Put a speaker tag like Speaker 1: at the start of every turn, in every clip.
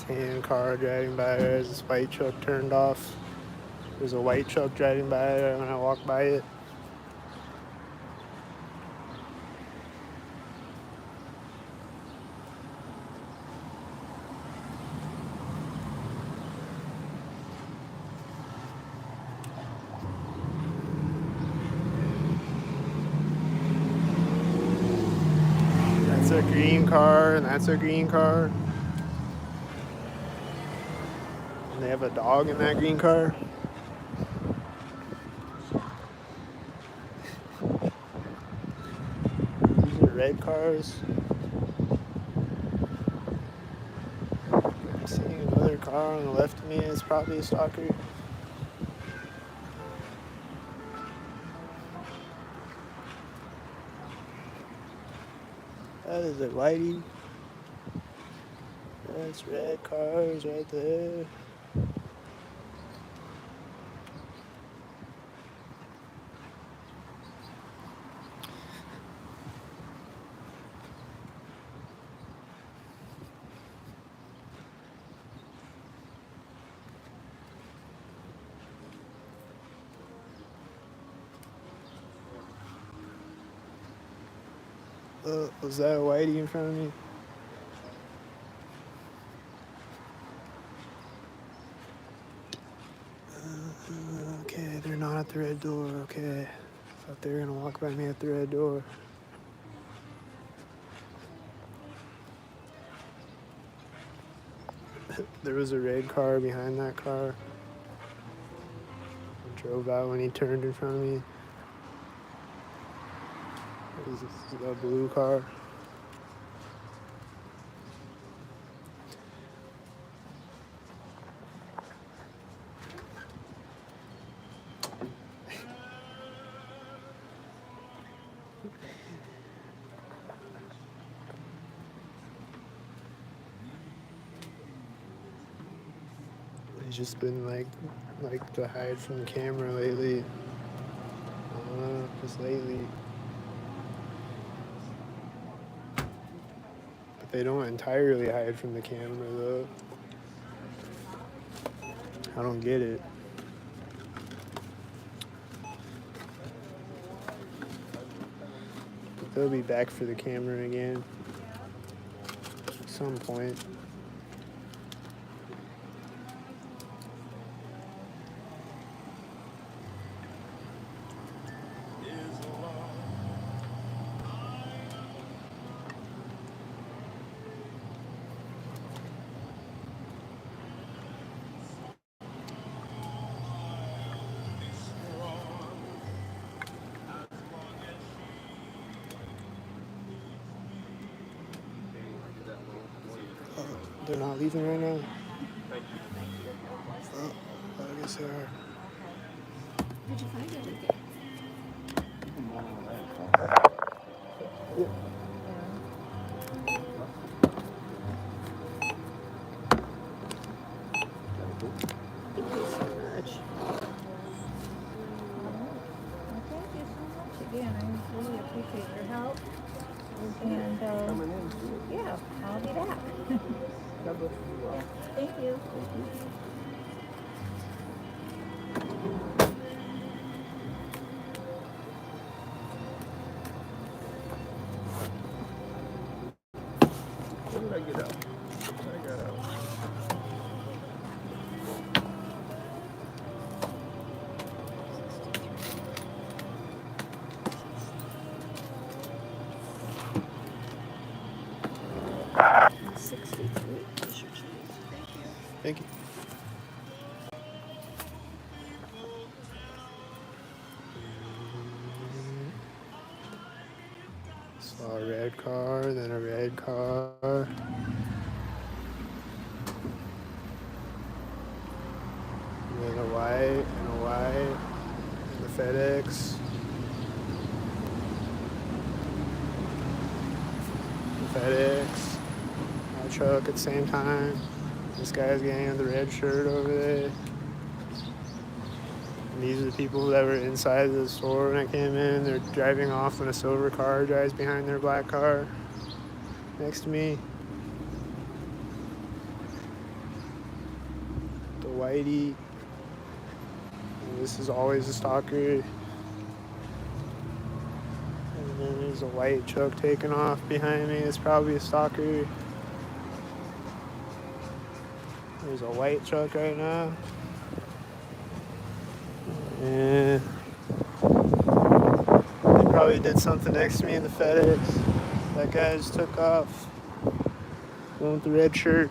Speaker 1: Tan car driving by. There's this white truck turned off. There's a white truck driving by when I walk by it. That's a green car, and that's a green car. And they have a dog in that green car. These are red cars. I'm seeing another car on the left of me. It's probably a stalker. That is a whitey. That's red cars right there. Was that a whitey in front of me? Okay, they're not at the red door. Okay. Thought they were gonna walk by me at the red door. There was a red car behind that car. I drove out when he turned in front of me. This is a blue car. He's just been like to hide from the camera lately. I don't know, just lately. But they don't entirely hide from the camera though. I don't get it. But they'll be back for the camera again at some point. They're not leaving right now? Oh, I guess they are.
Speaker 2: Did you find everything?
Speaker 1: Yeah.
Speaker 2: Thank you so much. Well, thank you so much again. I really appreciate your help. And yeah, I'll be back. Thank you.
Speaker 3: When did I get out? I got out.
Speaker 1: Thank you. Saw a red car, then a red car. And then a white, and a white, and the FedEx. The FedEx. My truck at the same time. This guy's getting the red shirt over there. And these are the people that were inside the store when I came in. They're driving off when a silver car drives behind their black car next to me. whitey. And this is always a stalker. And then there's a white truck taking off behind me. It's probably a stalker. There's a white truck right now. And they probably did something next to me in the FedEx. That guy just took off. One with the red shirt.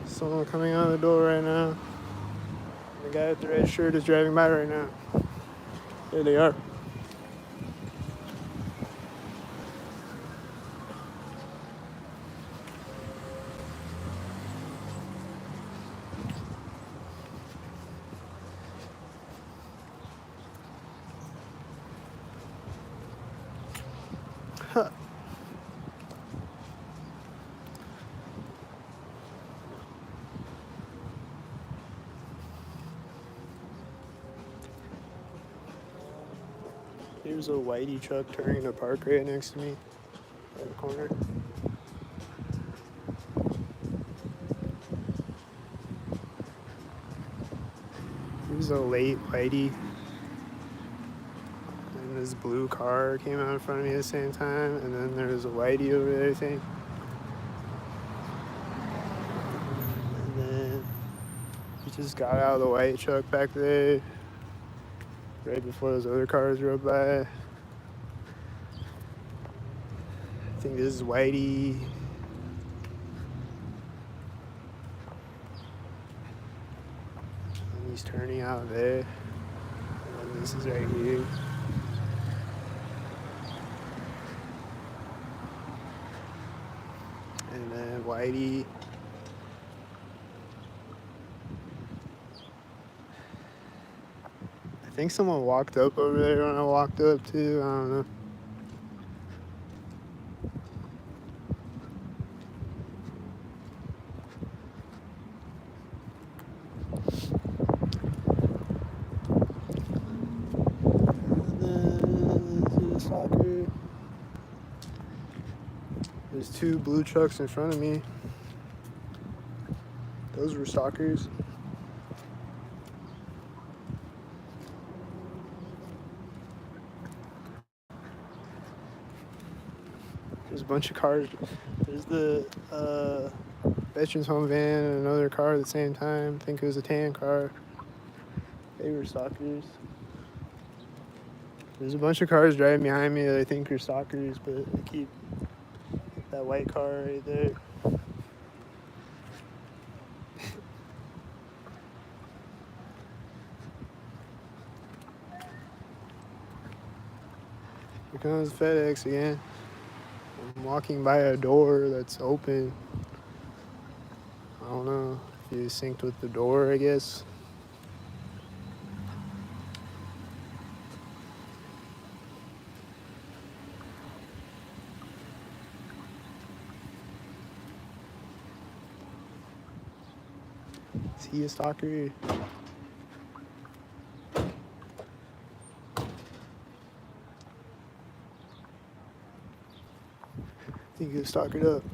Speaker 1: Someone coming out of the door right now. The guy with the red shirt is driving by right now. There they are. Huh. Here's a whitey truck turning to park right next to me. Right in the corner. Here's a late whitey. And this blue car came out in front of me at the same time. And then there's a whitey over there, I think. And then he just got out of the white truck back there. Right before those other cars rode by. I think this is whitey. And he's turning out there. And then this is right here. And then whitey. I think someone walked up over there when I walked up too. I don't know. And then this is a stalker. There's two blue trucks in front of me. Those were stalkers. There's a bunch of cars. There's the Veterans Home van and another car at the same time. I think it was a tan car. They were stalkers. There's a bunch of cars driving behind me that I think are stalkers, but I keep that white car right there. Here comes FedEx again. I'm walking by a door that's open. I don't know if you synced with the door, I guess. Is he a stalker? I think he was stalkered up.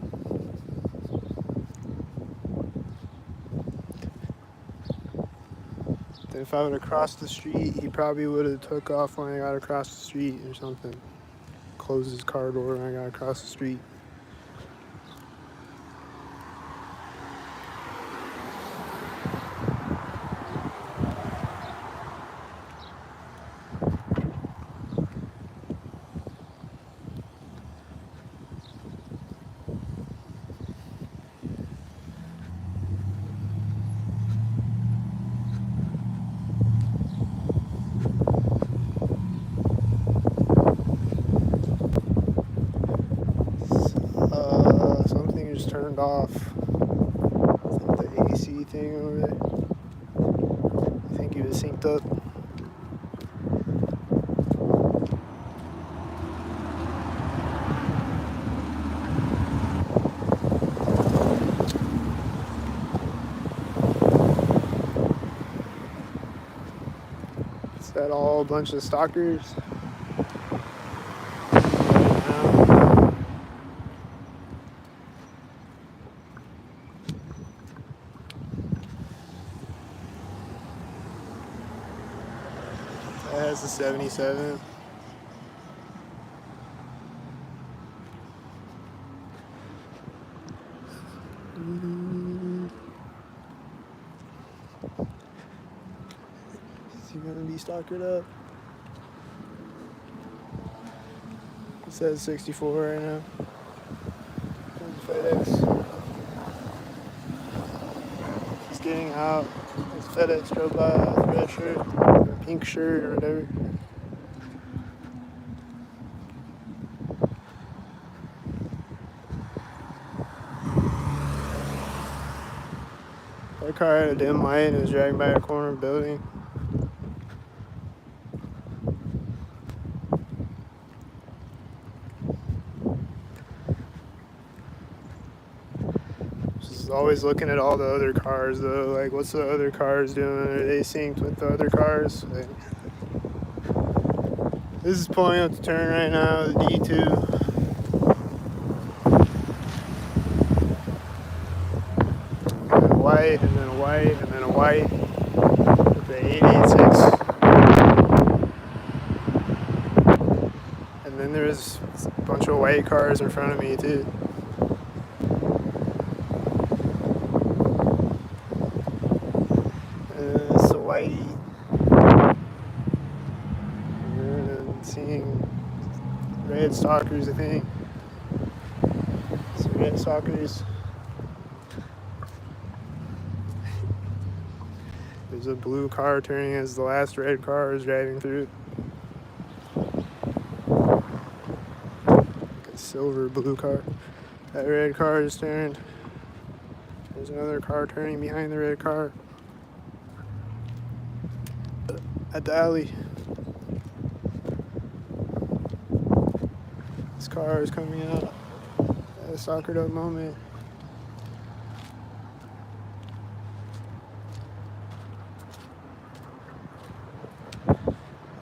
Speaker 1: Then if I would have crossed the street, he probably would have took off when I got across the street or something. Closed his car door when I got across the street. Something just turned off. I think the AC thing over there. I think he was synced up. Is that all a bunch of stalkers? 77. Is he gonna be stalkered up? It says 64 right now. There's FedEx. He's getting out. His FedEx drove by with a red shirt, or a pink shirt, or whatever. That car had a dim light and was driving by a corner building. Just always looking at all the other cars though. Like, what's the other cars doing? Are they synced with the other cars? Like, this is pulling up to turn right now, the D2. And a white, and then a white, and then a white. With the 886. And then there's a bunch of white cars in front of me too. It's a whitey. And seeing red stalkers, I think. Some red stalkers. There's a blue car turning as the last red car is driving through. Like a silver blue car. That red car is turned. There's another car turning behind the red car. At the alley. This car is coming out at a soccered up moment.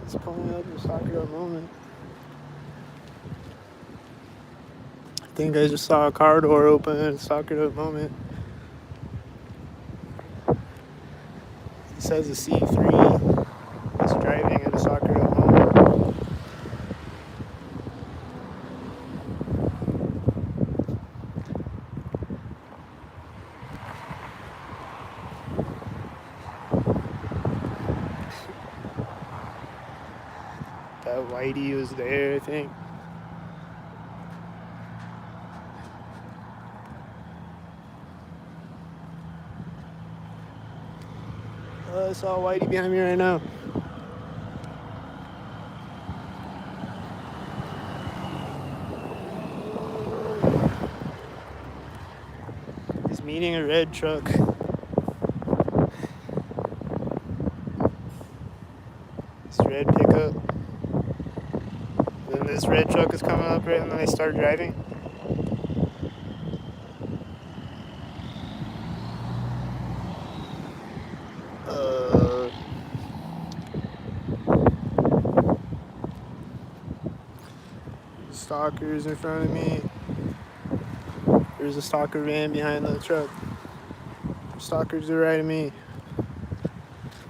Speaker 1: It's pulling up a soccered up moment. I think I just saw a car door open at a soccered up moment. It says a C3 is driving at a soccered up moment. That whitey was there, I think. I saw whitey behind me right now. He's meeting a red truck. This red pickup. Then this red truck is coming up right when I start driving. Stalkers in front of me. There's a stalker van behind the truck. Stalkers to the right of me.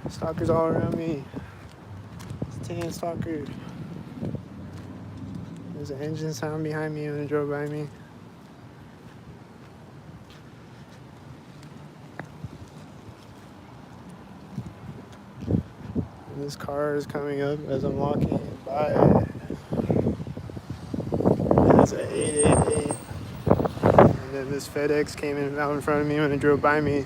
Speaker 1: Stalkers all around me. It's a tan stalker. There's an engine sound behind me when it drove by me. And this car is coming up as I'm walking by. And it's an 888. And then this FedEx came in out in front of me when it drove by me.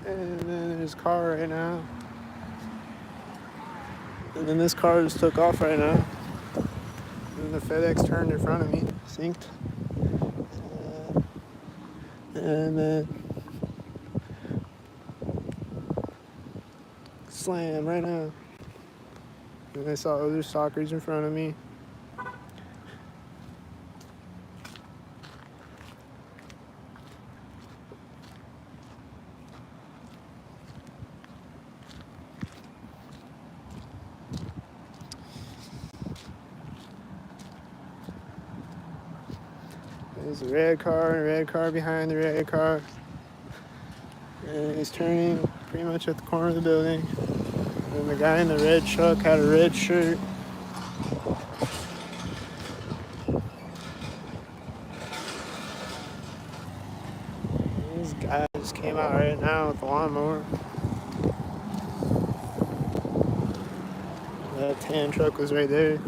Speaker 1: And then there's a car right now. And then this car just took off right now. And the FedEx turned in front of me, synced. And then slam right now. And I saw other stalkers in front of me. There's a red car and a red car behind the red car. And he's turning pretty much at the corner of the building. And the guy in the red truck had a red shirt. These guys came out right now with the lawnmower. That tan truck was right there.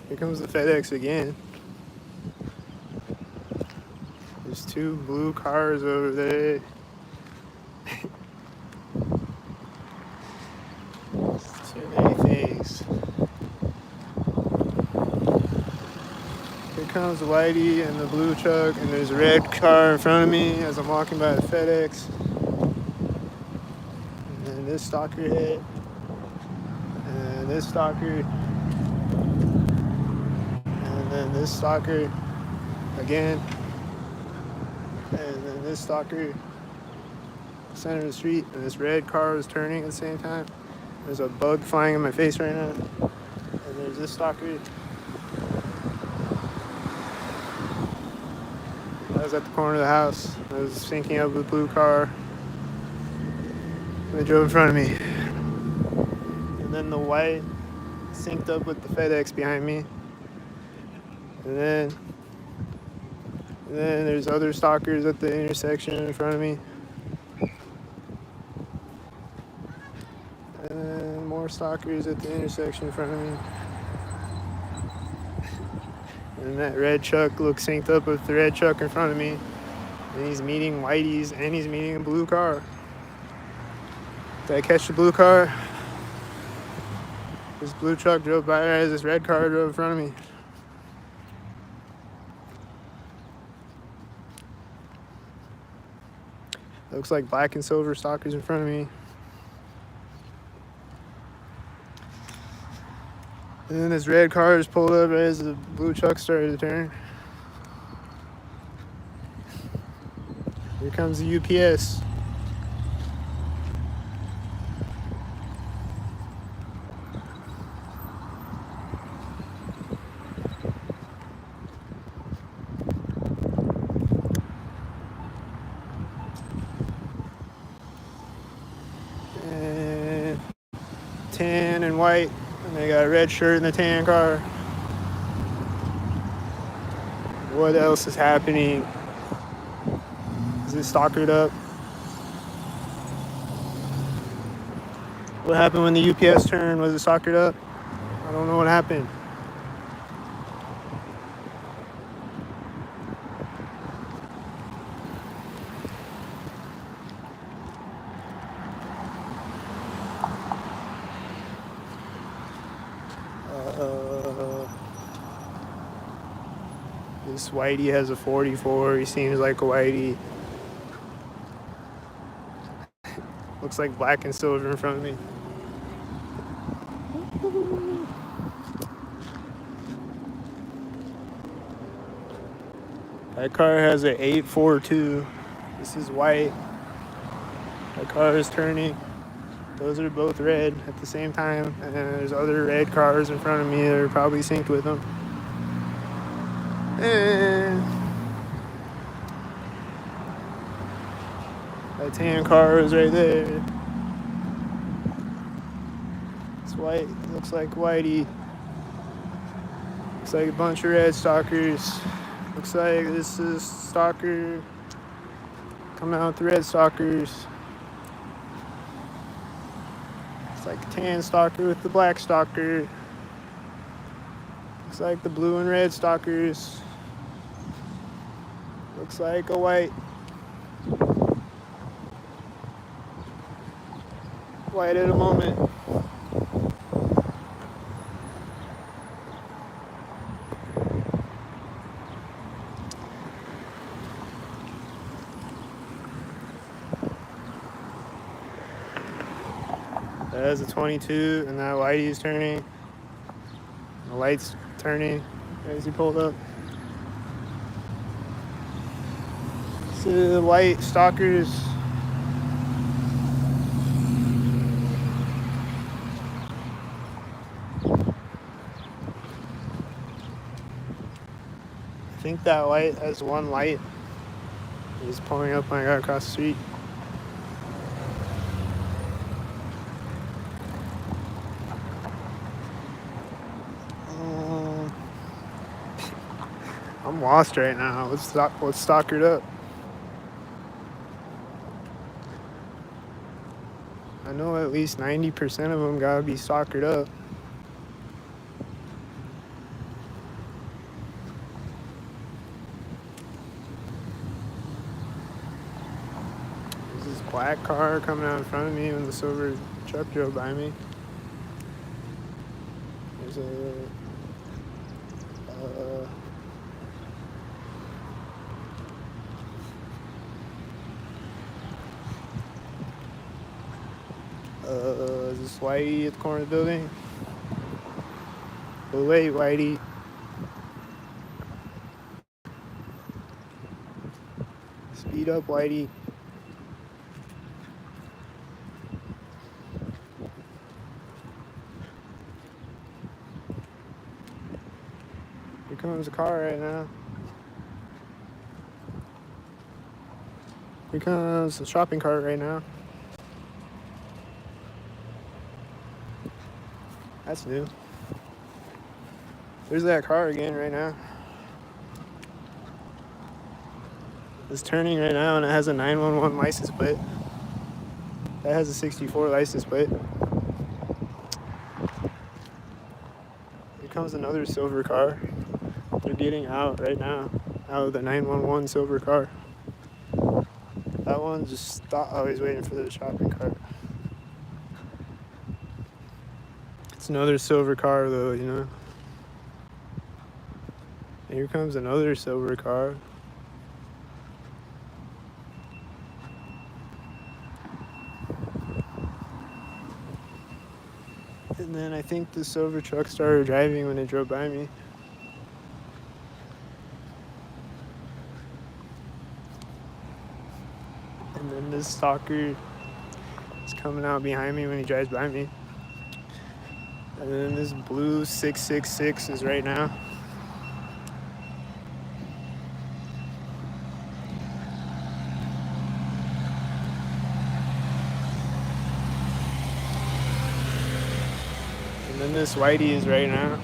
Speaker 1: Here comes the FedEx again. There's two blue cars over there. Too many things. Here comes Whitey and the blue truck, and there's a red car in front of me as I'm walking by the FedEx. And then this stalker hit. And this stalker. And then this stalker again. And then this stalker, center of the street, and this red car is turning at the same time. There's a bug flying in my face right now. And there's this stalker. I was at the corner of the house. I was syncing up with the blue car. They drove in front of me. And then the white synced up with the FedEx behind me. And then there's other stalkers at the intersection in front of me. And then more stalkers at the intersection in front of me. And that red truck looks synced up with the red truck in front of me. And he's meeting Whitey's and he's meeting a blue car. Did I catch the blue car? This blue truck drove by as this red car drove in front of me. Looks like black and silver stalkers in front of me. And then this red car just pulled up as the blue truck started to turn. Here comes the UPS. And tan and white. And they got a red shirt in the tan car. What else is happening? Is it stalkered up? What happened when the UPS turned? Was it stalkered up? I don't know what happened. This Whitey has a 44. He seems like a Whitey. Looks like black and silver in front of me. That car has an 842. This is white. That car is turning. Those are both red at the same time. And there's other red cars in front of me that are probably synced with them. And that tan car is right there. It's white. It looks like Whitey. Looks like a bunch of red stalkers. Looks like this is stalker coming out with the red stalkers. It's like a tan stalker with the black stalker. Looks like the blue and red stalkers. Looks like a white at a moment. That is a 22, and that Whitey's turning. The light's turning as he pulled up. See the white stalkers. think that light has one light. He's pulling up when I got across the street. I'm lost right now. Let's stalk it up. I know at least 90% of them gotta be stalkered up. There's this black car coming out in front of me when the silver truck drove by me. There's this Whitey at the corner of the building. Oh, wait, Whitey. Speed up, Whitey. Here comes a car right now. Here comes a shopping cart right now. That's new. There's that car again right now. It's turning right now and it has a 911 license plate. That has a 64 license plate. Here comes another silver car. They're getting out right now, out of the 911 silver car. That one just stopped. Oh, he's waiting for the shopping cart. It's another silver car though, you know. And here comes another silver car. And then I think the silver truck started driving when it drove by me. And then this stalker is coming out behind me when he drives by me. And then this blue 666 is right now. And then this Whitey is right now.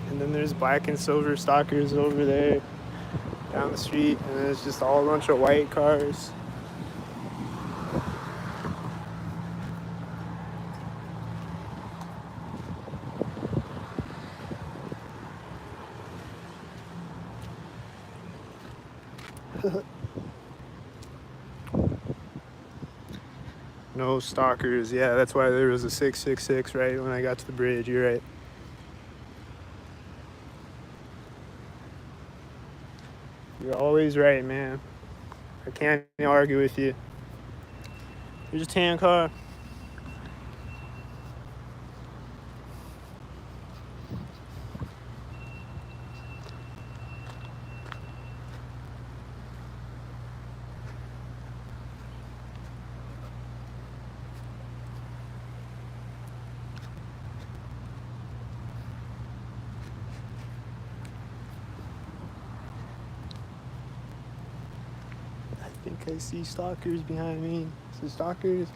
Speaker 1: And then there's black and silver stalkers over there down the street. And then it's just all a bunch of white cars. No stalkers. Yeah, that's why there was a 666 right when I got to the bridge. You're right. You're always right, man. I can't argue with you. You're just tan car. I think I see stalkers behind me. Is it stalkers?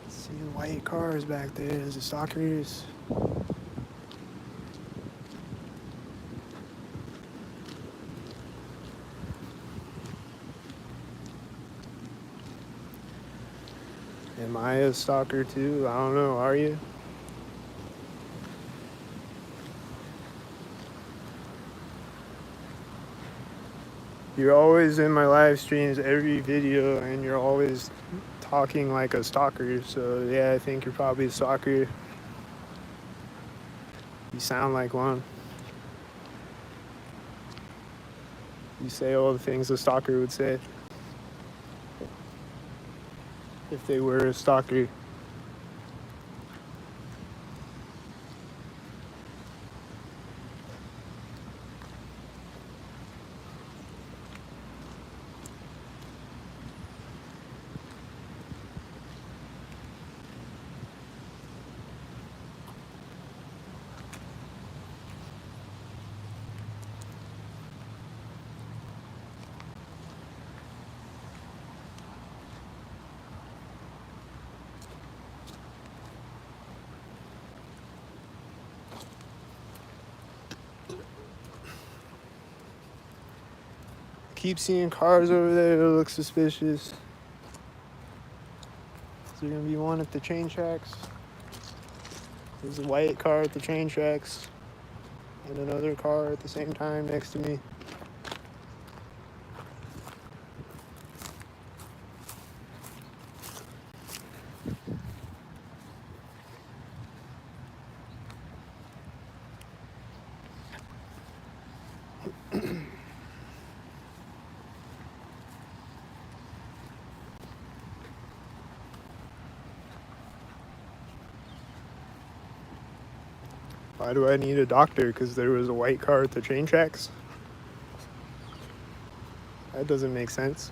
Speaker 1: Seeing white cars back there. There's the stalkers. Am I a stalker too? I don't know. Are you? You're always in my live streams, every video, and you're always talking like a stalker. So yeah, I think you're probably a stalker. You sound like one. You say all the things a stalker would say if they were a stalker. Keep seeing cars over there that look suspicious. Is there gonna be one at the train tracks? There's a white car at the train tracks and another car at the same time next to me. Why do I need a doctor? Because there was a white car at the train tracks? That doesn't make sense.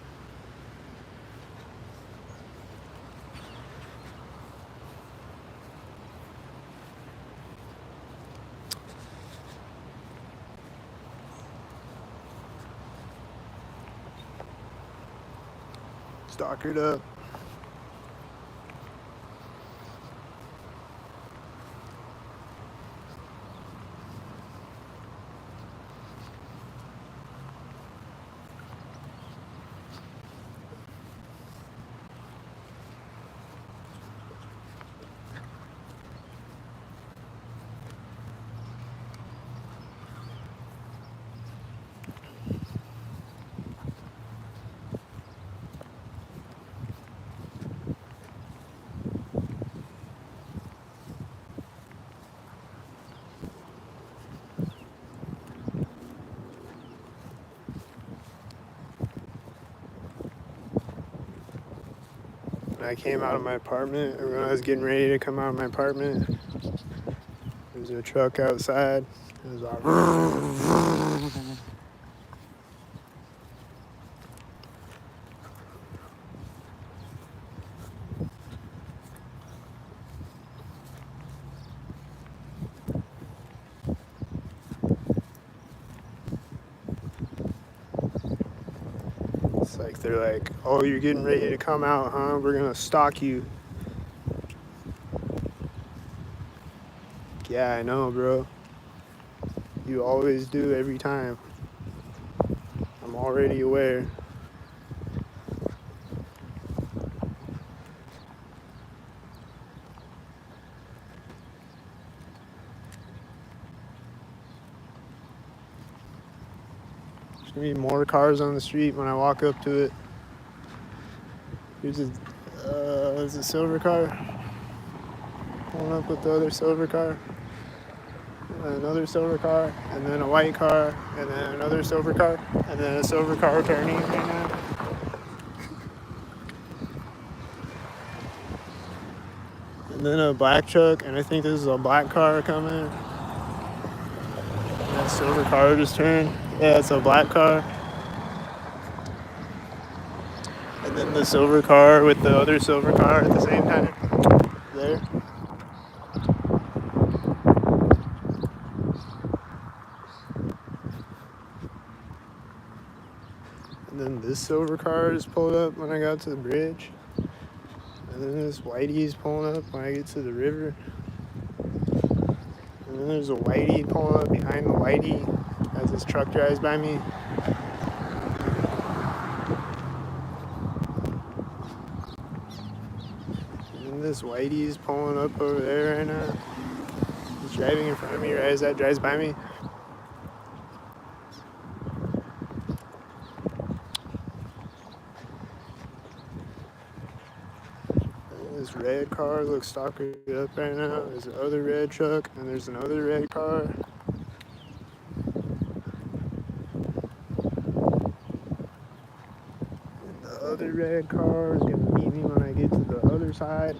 Speaker 1: Stalkered up. When I came out of my apartment, or when I was getting ready to come out of my apartment, there was a truck outside. It was like, it's like they're like, oh, you're getting ready to come out, huh? We're gonna stalk you. Yeah, I know, bro. You always do every time. I'm already aware. There's gonna be more cars on the street when I walk up to it. There's a silver car pulling up with the other silver car, and another silver car, and then a white car, and then another silver car, and then a silver car turning right now. And then a black truck, and I think this is a black car coming. And that silver car just turned. Yeah, it's a black car. And then the silver car with the other silver car at the same time. There. And then this silver car just pulled up when I got to the bridge. And then this whitey's pulling up when I get to the river. And then there's a whitey pulling up behind the whitey as this truck drives by me. And then this whitey's pulling up over there right now. He's driving in front of me right as that drives by me. This red car looks stalkered up right now. There's another red truck, and there's another red car. red car is gonna meet me when I get to the other side.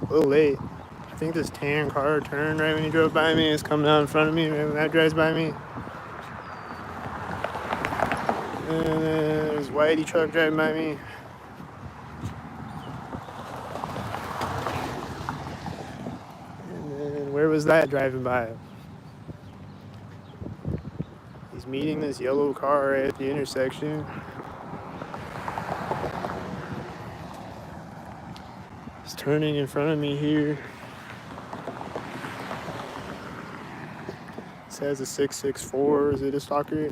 Speaker 1: A little late. I think this tan car turned right when he drove by me. It's coming out in front of me right when that drives by me. And then there's a whitey truck driving by me. And then where was that driving by? He's meeting this yellow car right at the intersection. He's turning in front of me here. It says a 664. Is it a stalker?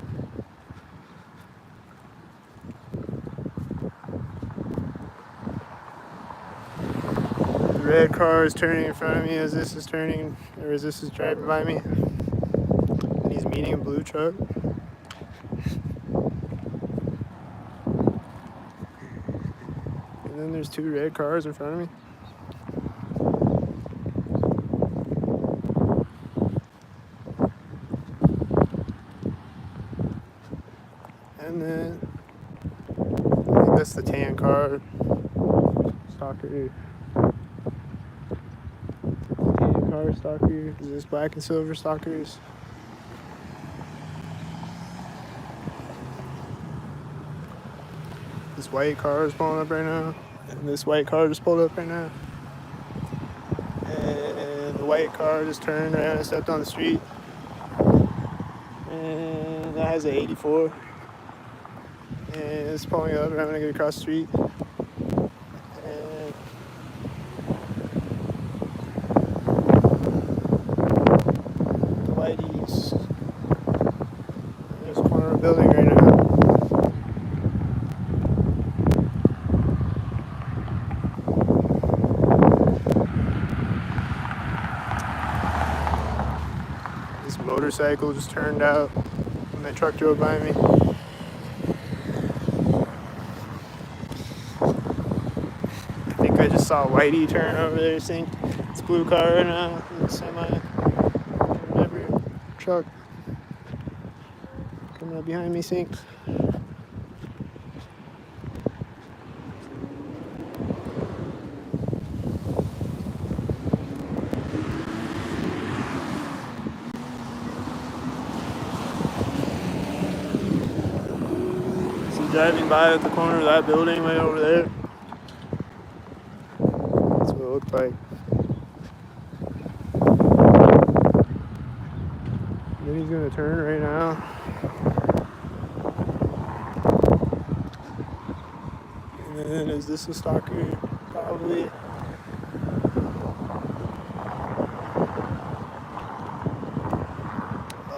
Speaker 1: The red car is turning in front of me as this is turning, or as this is driving by me. And he's meeting a blue truck. And then there's two red cars in front of me. And then I think that's the tan car. Stalker. Tan car stalker. Is this black and silver stalkers? This white car is pulling up right now. And this white car just pulled up right now. And the white car just turned right and stepped on the street. And that has an 84. And it's pulling up right when I get across the street. And the whitey's in this corner of the building right now. This motorcycle just turned out when that truck drove by me. I just saw Whitey turn over there, sink. It's a blue car right now, semi, whatever, truck coming up behind me, sinks. So driving by at the corner of that building way over there. Looked like. Then he's gonna turn right now. And then is this a stalker? Probably.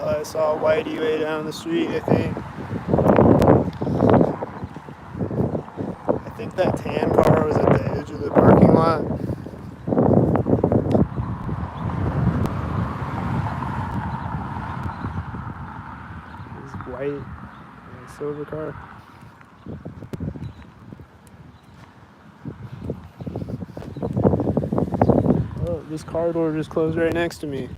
Speaker 1: I saw Whitey way down the street, I think. I think that tan car was at the edge of the parking lot. White and silver car. Oh, this car door just closed right next to me.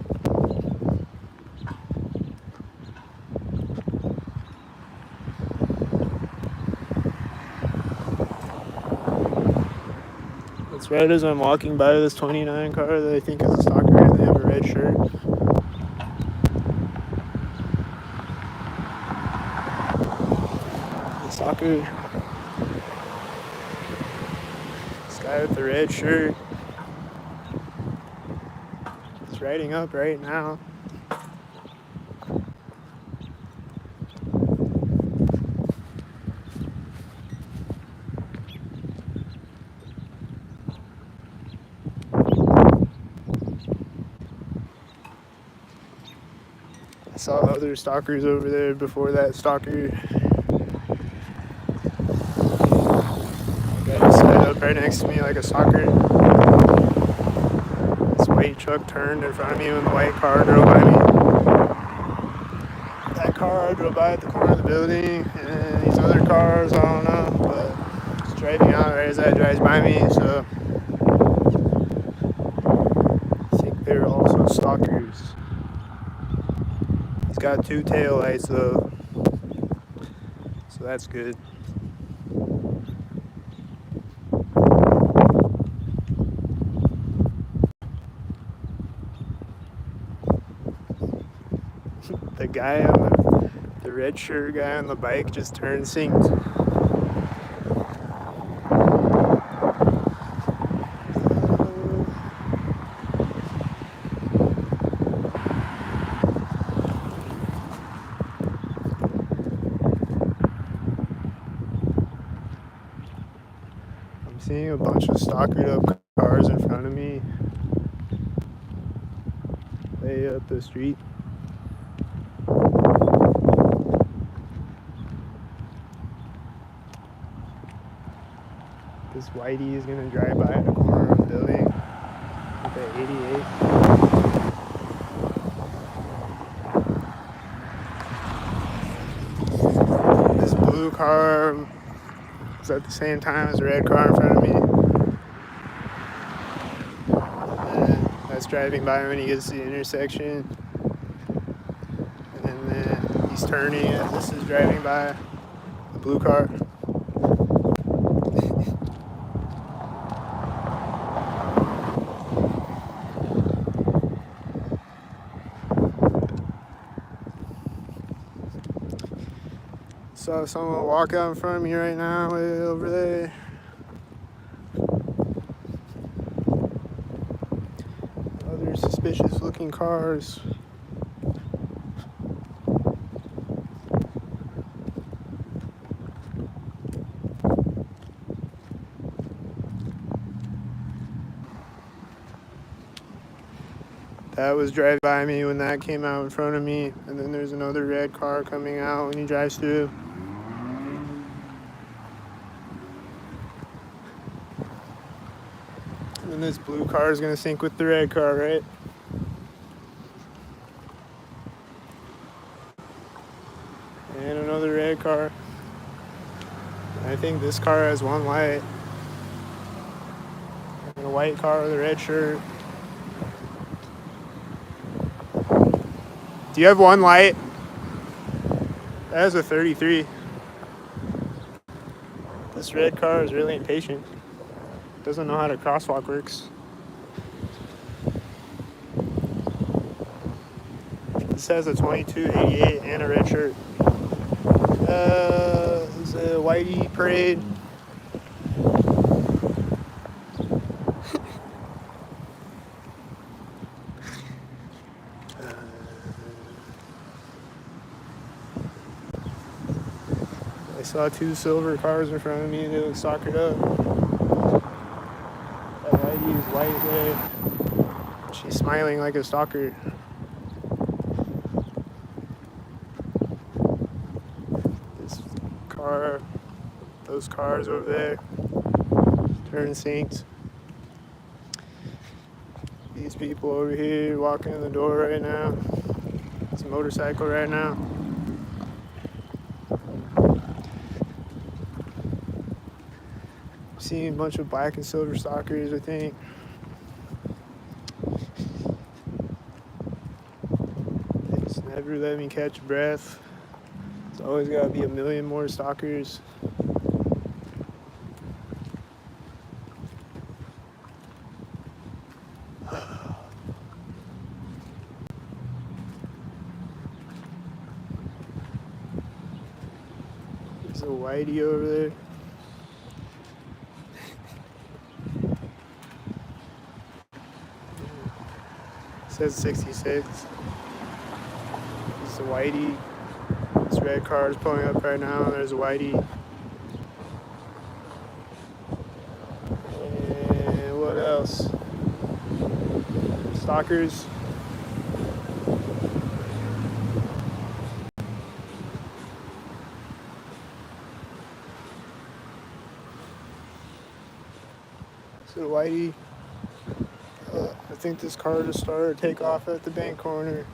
Speaker 1: It's right as I'm walking by this 29 car that I think is a stalker, and they have a red shirt. Stalker. This guy with the red shirt. He's riding up right now. I saw other stalkers over there before that stalker. Guy just set up right next to me like a stalker. This white truck turned in front of me when the white car drove by me. That car drove by at the corner of the building, and these other cars, I don't know, but it's driving out right as that drives by me, so I think they're also stalkers. These got 2 tail lights though, so that's good. The guy on the red shirt guy on the bike just turned synced. I'm seeing a bunch of stalkered up cars in front of me, way up the street. This whitey is gonna drive by the corner of the building with the 88. This blue car was at the same time as the red car in front of me. And that's driving by when he gets to the intersection. And then he's turning as this is driving by, the blue car. Saw someone walk out in front of me right now, way over there. Other suspicious looking cars. That was driving by me when that came out in front of me, and then there's another red car coming out when he drives through. And then this blue car is gonna sync with the red car, right? And another red car. I think this car has one light. And a white car with a red shirt. Do you have one light? That has a 33. This red car is really impatient. Doesn't know how the crosswalk works. This has a 2288 and a red shirt. It's a whitey parade. I saw 2 silver cars in front of me. They look stalkered up. That lady is white there. She's smiling like a stalker. This car, those cars over there, turn synced. These people over here walking in the door right now. It's a motorcycle right now. Seeing a bunch of black and silver stalkers, I think. They just never let me catch a breath. There's always gotta be a million more stalkers. There's a whitey over there. Says 66. It's a whitey. This red car is pulling up right now. There's a whitey. And what else? Stalkers. So whitey. I think this car just started to take off at the bank corner.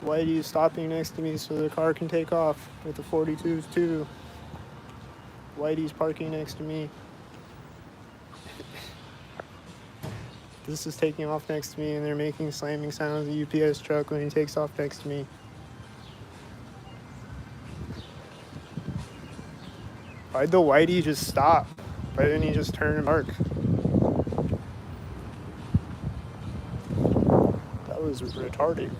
Speaker 1: Whitey is stopping next to me so the car can take off with the 42s too. Whitey's parking next to me. This is taking off next to me, and they're making slamming sounds. The UPS truck when he takes off next to me. Why'd the Whitey just stop? Why didn't he just turn and park? That was retarded.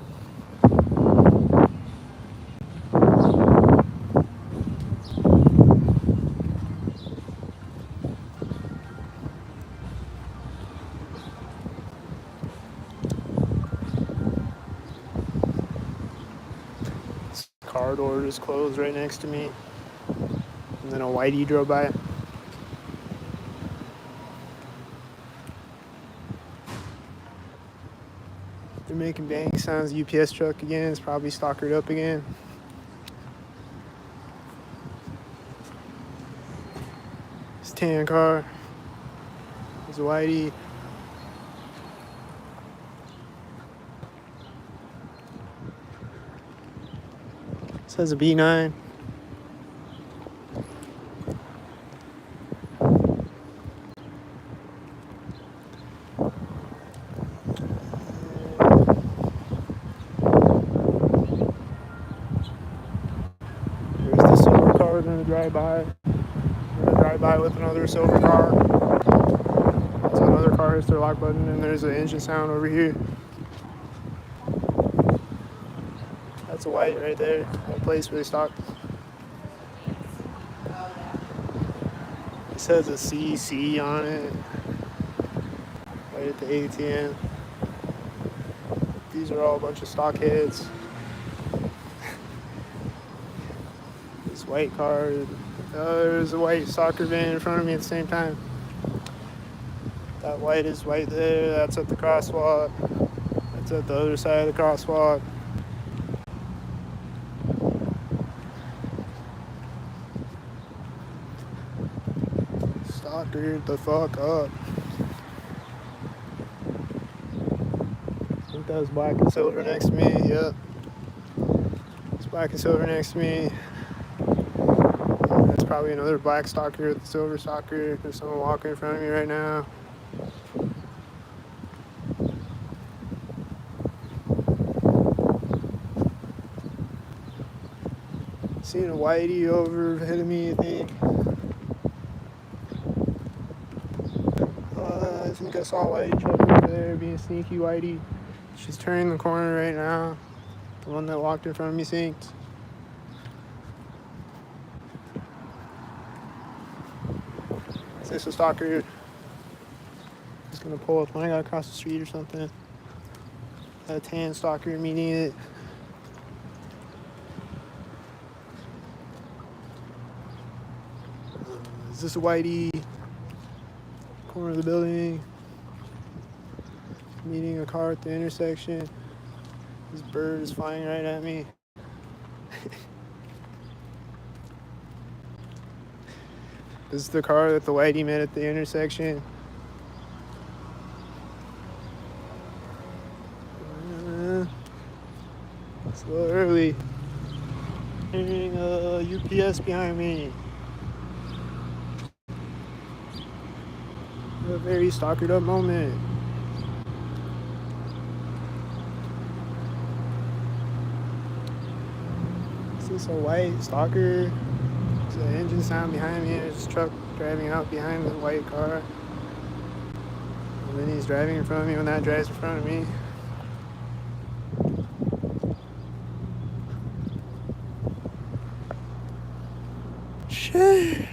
Speaker 1: Car door just closed right next to me. And then a Whitey drove by. They're making bang sounds. UPS truck again. It's probably stalkered up again. It's a tan car. There's a Whitey. It says a B9. There's the silver car gonna drive by. Gonna drive by with another silver car. So another car hits their lock button, and there's an engine sound over here. That's a White right there. That place where they stock. It says a CC on it. Right at the ATM. These are all a bunch of stock heads. This white car. There's a white soccer van in front of me at the same time. That White is right there. That's at the crosswalk. That's at the other side of the crosswalk. Stalker the fuck up. I think that was black and silver next to me. Yep. It's black and silver next to me. That's probably another black stalker with the silver stalker. There's someone walking in front of me right now. Seeing a Whitey over ahead of me, I think. I think I saw a Whitey truck over there being a sneaky Whitey. She's turning the corner right now. The one that walked in front of me synced. Is this a stalker? Just gonna pull up when I got across the street or something. A tan stalker meeting it. Is this a Whitey? Corner of the building. Meeting a car at the intersection. This bird is flying right at me. This is the car that the Whitey met at the intersection. It's a little early. Hearing a UPS behind me. A very stalkered up moment. Is this a white stalker? There's an engine sound behind me. There's a truck driving out behind the white car. And then he's driving in front of me when that drives in front of me. Shit.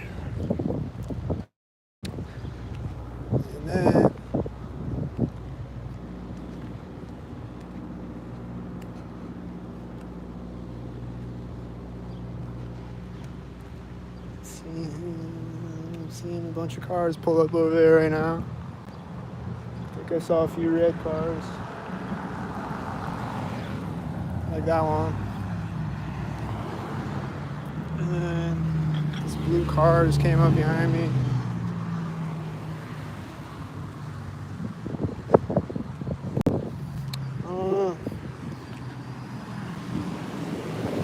Speaker 1: And then seeing a bunch of cars pull up over there right now. I think I saw a few red cars. Like that one. And then this blue car just came up behind me.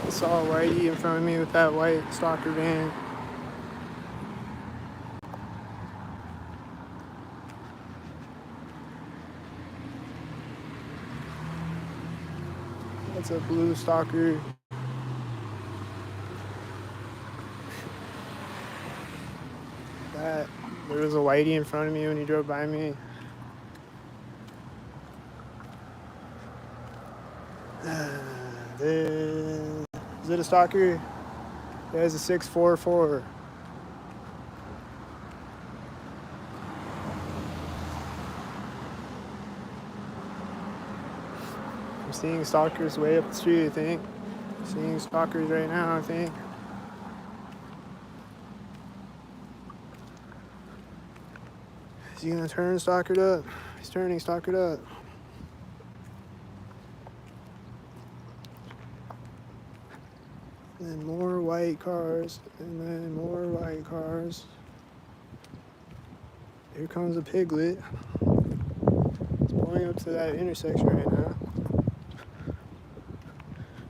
Speaker 1: I saw a Whitey in front of me with that white stalker van. That's a blue stalker. That there was a whitey in front of me when he drove by me. Is it a stalker? Yeah, it's a 644. I'm seeing stalkers way up the street, I think. Seeing stalkers right now, I think. Is he gonna turn stalkered up? He's turning stalkered up. And then more white cars, and then more white cars. Here comes a piglet. It's pulling up to that intersection right now.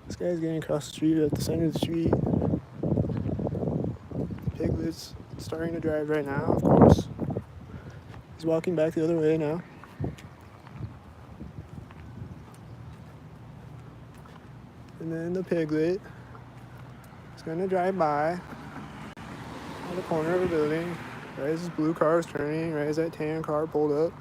Speaker 1: This guy's getting across the street at the center of the street. Piglet's starting to drive right now, of course. He's walking back the other way now. And then the piglet is gonna drive by on the corner of a building. Right as this blue car is turning, right as that tan car pulled up.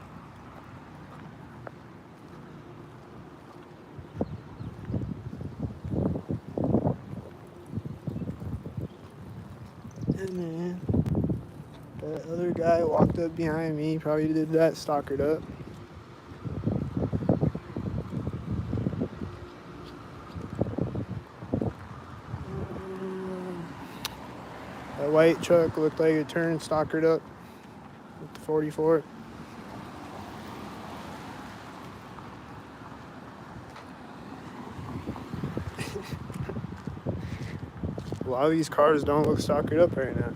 Speaker 1: And then that other guy walked up behind me, probably did that stalkered up. That white truck looked like it turned stalkered up with the 44. A lot of these cars don't look stalkered up right now.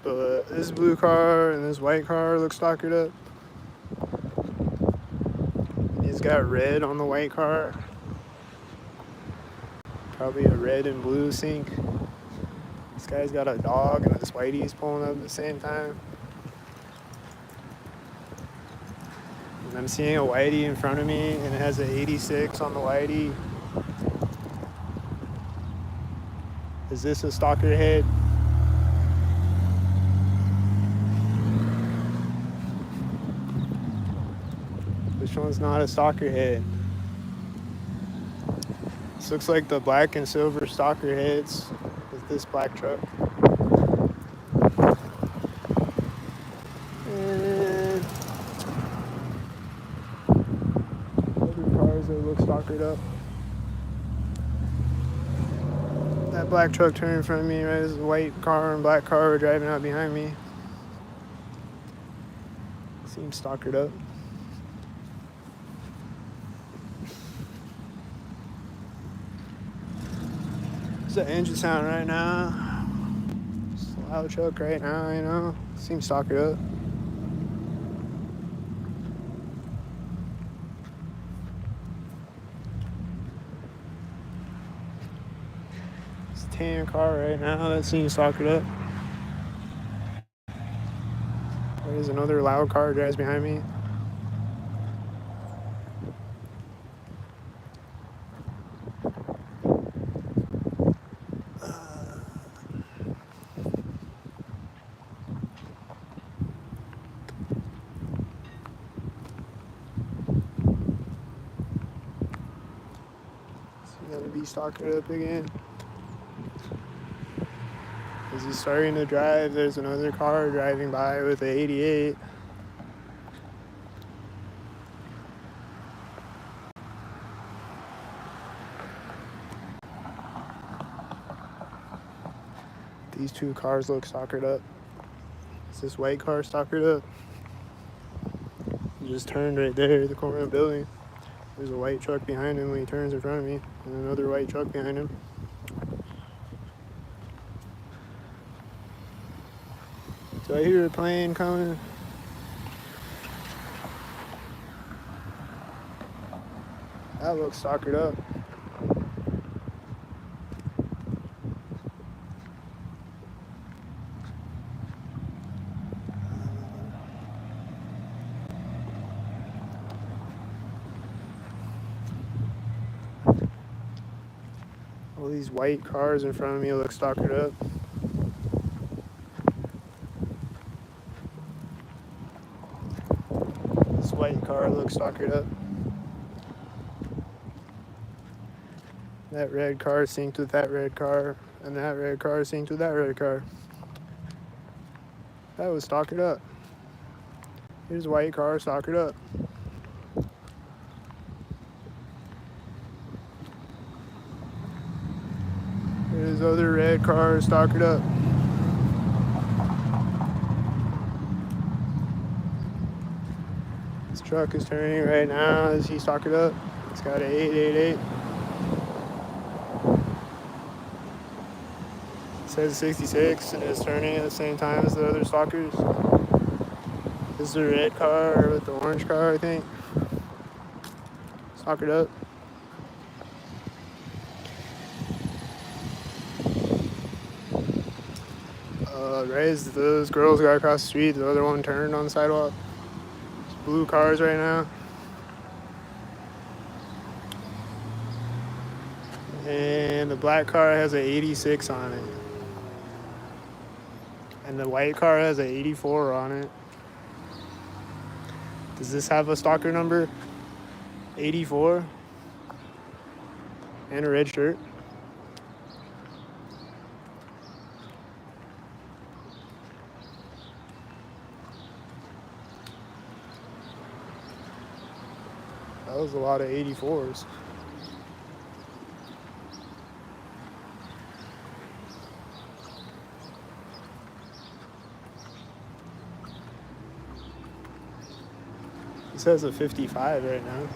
Speaker 1: But this blue car and this white car look stalkered up. It's got red on the white car. Probably a red and blue sync. This guy's got a dog and this whitey's pulling up at the same time. And I'm seeing a whitey in front of me and it has an 86 on the whitey. Is this a stalker head? Which one's not a stalker head? This looks like the black and silver stalker heads with this black truck. And other cars that look stalkered up. That black truck turned in front of me, right as the white car and black car were driving out behind me. Seems stalkered up. It's the engine sound right now. It's a loud truck right now, you know. Seems stalkered up. It's a tan car right now that seems stalkered up. There's another loud car drives behind me. Gonna be stalking up again. As he's starting to drive, there's another car driving by with an 88. These two cars look stalkered up. Is this white car stalkered up? He just turned right there at the corner of the building. There's a white truck behind him when he turns in front of me, and another white truck behind him. Do I hear a plane coming? That looks stalkered up. All these white cars in front of me look stalkered up. This white car looks stalkered up. That red car synced with that red car, and that red car synced with that red car. That was stalkered up. Here's white car stalkered up. There's other red car stalkered up. This truck is turning right now as he's stalkered up. It's got an 888. It says 66 and it's turning at the same time as the other stalkers. This is the red car with the orange car, I think. Stalkered up. Right as those girls got across the street, the other one turned on the sidewalk. There's blue cars right now. And the black car has an 86 on it. And the white car has an 84 on it. Does this have a stalker number? 84? And a red shirt? That was a lot of 84s. It says a 55 right now.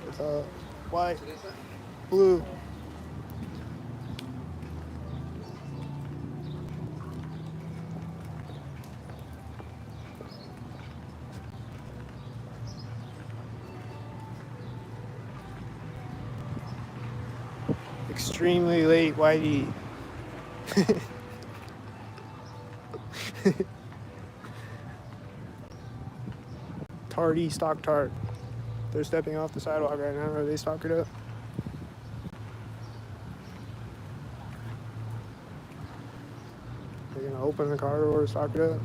Speaker 1: It's white, blue. Extremely late, Whitey. Tardy, stock tart. They're stepping off the sidewalk right now. Are they stalkered up? They're gonna open the car door, stalk it up.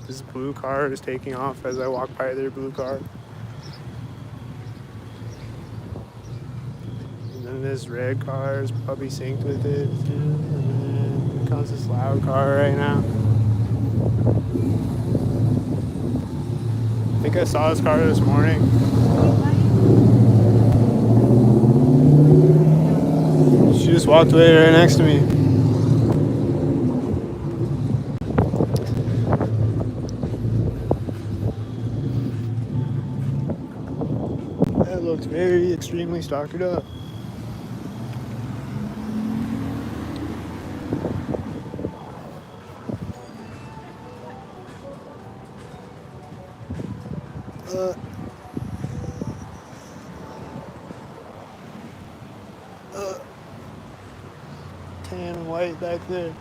Speaker 1: This blue car is taking off as I walk by their blue car. And then this red car is probably synced with it. And then here comes this loud car right now. I think I saw this car this morning. She just walked away right next to me. That looks very extremely stalkered up. Tan and white back there.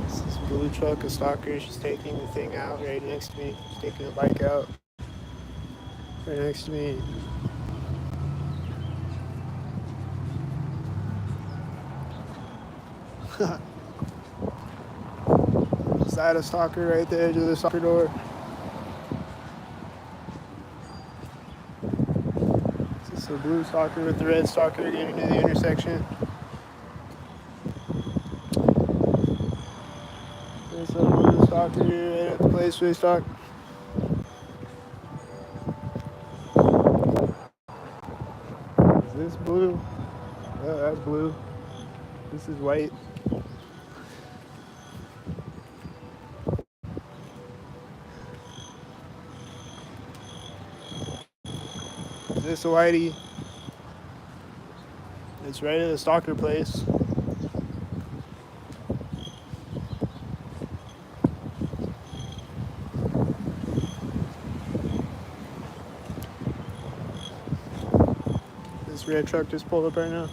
Speaker 1: This blue truck, a stalker, she's taking the thing out right next to me. She's taking the bike out right next to me. Is that a stalker right there to the stalker door? Is this a blue stalker with the red stalker getting to the intersection? There's a blue stalker right at the place where they stalk. Is this blue? Oh, that's blue. This is white. Is this a whitey? It's right at the stalker place. This red truck just pulled up right now.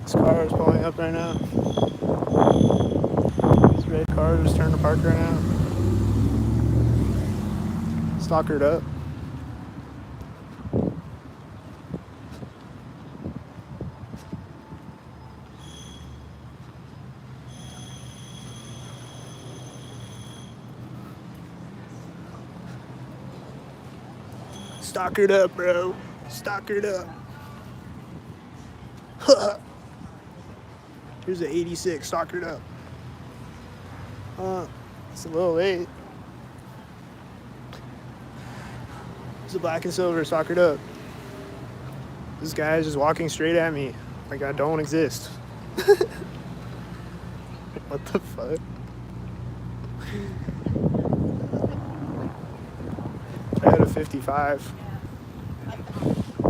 Speaker 1: This car is pulling up right now. This red car just turned to park right now. Stalkered up. Stalkered up, bro. Stalkered up. Here's an 86 stalkered up. It's a little late. It's a black and silver stalkered up. This guy is just walking straight at me like I don't exist. What the fuck? I had a 55.
Speaker 4: Yeah.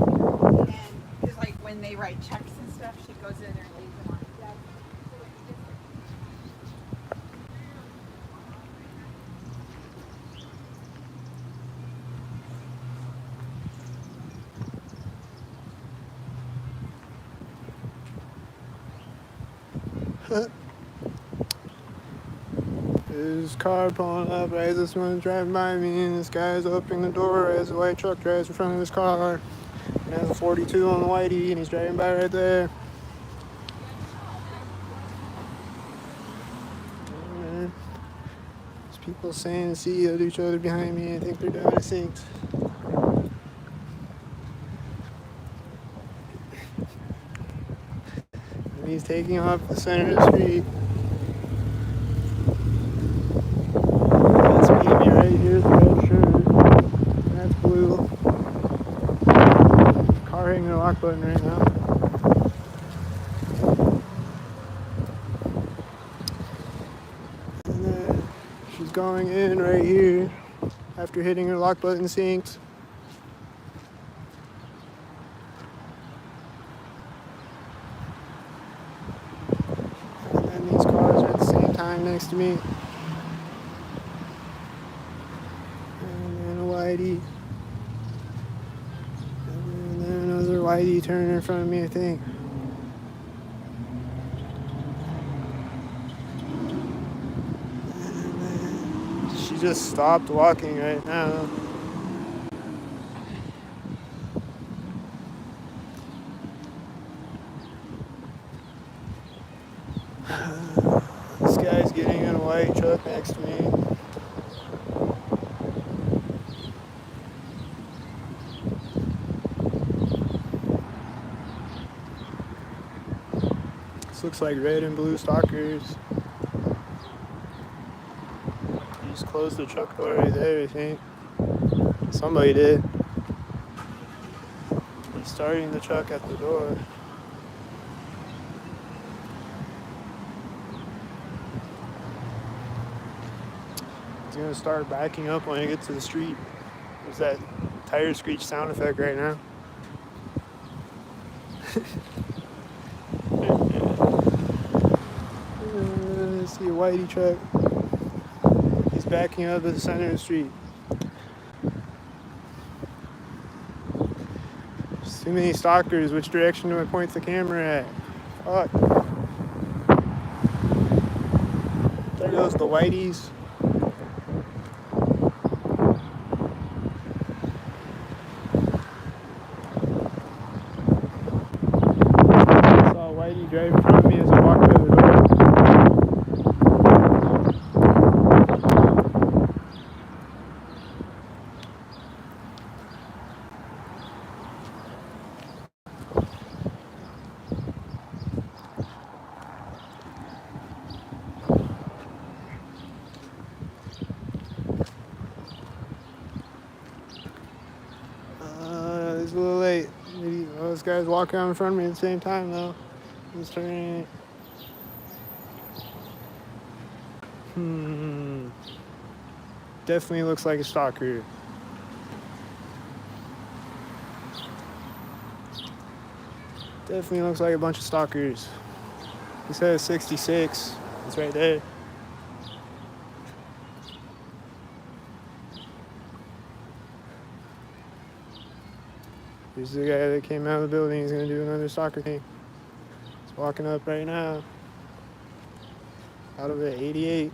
Speaker 4: And it's like when they write checks and stuff, she goes in there and leaves them on the desk.
Speaker 1: This car pulling up as this one's driving by me, and this guy's opening the door as the white truck drives in front of his car. And has a 42 on the whitey, and he's driving by right there. And there's people saying see to each other behind me. I think they're doing a sync. And he's taking off the center of the street. Right here's the red shirt. That's blue. Car hitting the lock button right now. And then she's going in right here after hitting her lock button synced. And then these cars are at the same time next to me. Whitey. And then another whitey turning in front of me, I think. And then she just stopped walking right now. This guy's getting in a white truck next to me. Looks like red and blue stalkers. You just closed the truck door right there, I think. Somebody did. He's starting the truck at the door. He's gonna start backing up when I get to the street. There's that tire screech sound effect right now. See a whitey truck. He's backing up at the center of the street. There's too many stalkers. Which direction do I point the camera at? Fuck. There goes the whiteys. I saw a whitey drive in front of me as I walked out the door. It's a little late. Oh, this guy's walking out in front of me at the same time, though. He's turning. Definitely looks like a stalker. Definitely looks like a bunch of stalkers. He says 66. It's right there. Here's the guy that came out of the building. He's gonna do another soccer thing. He's walking up right now. Out of it, 88.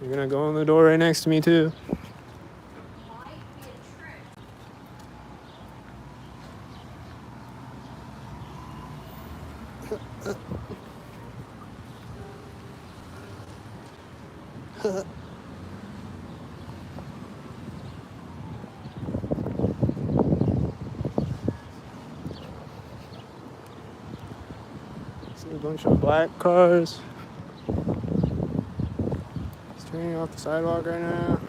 Speaker 1: You're gonna go in the door right next to me too. See a bunch of black cars. He's turning off the sidewalk right now.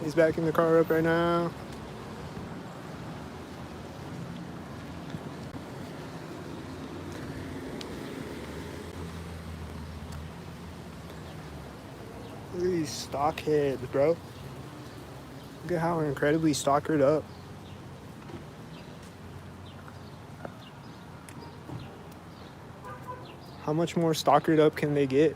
Speaker 1: He's backing the car up right now. Look at these stockheads, bro. Look at how incredibly stalkered up. How much more stalkered up can they get?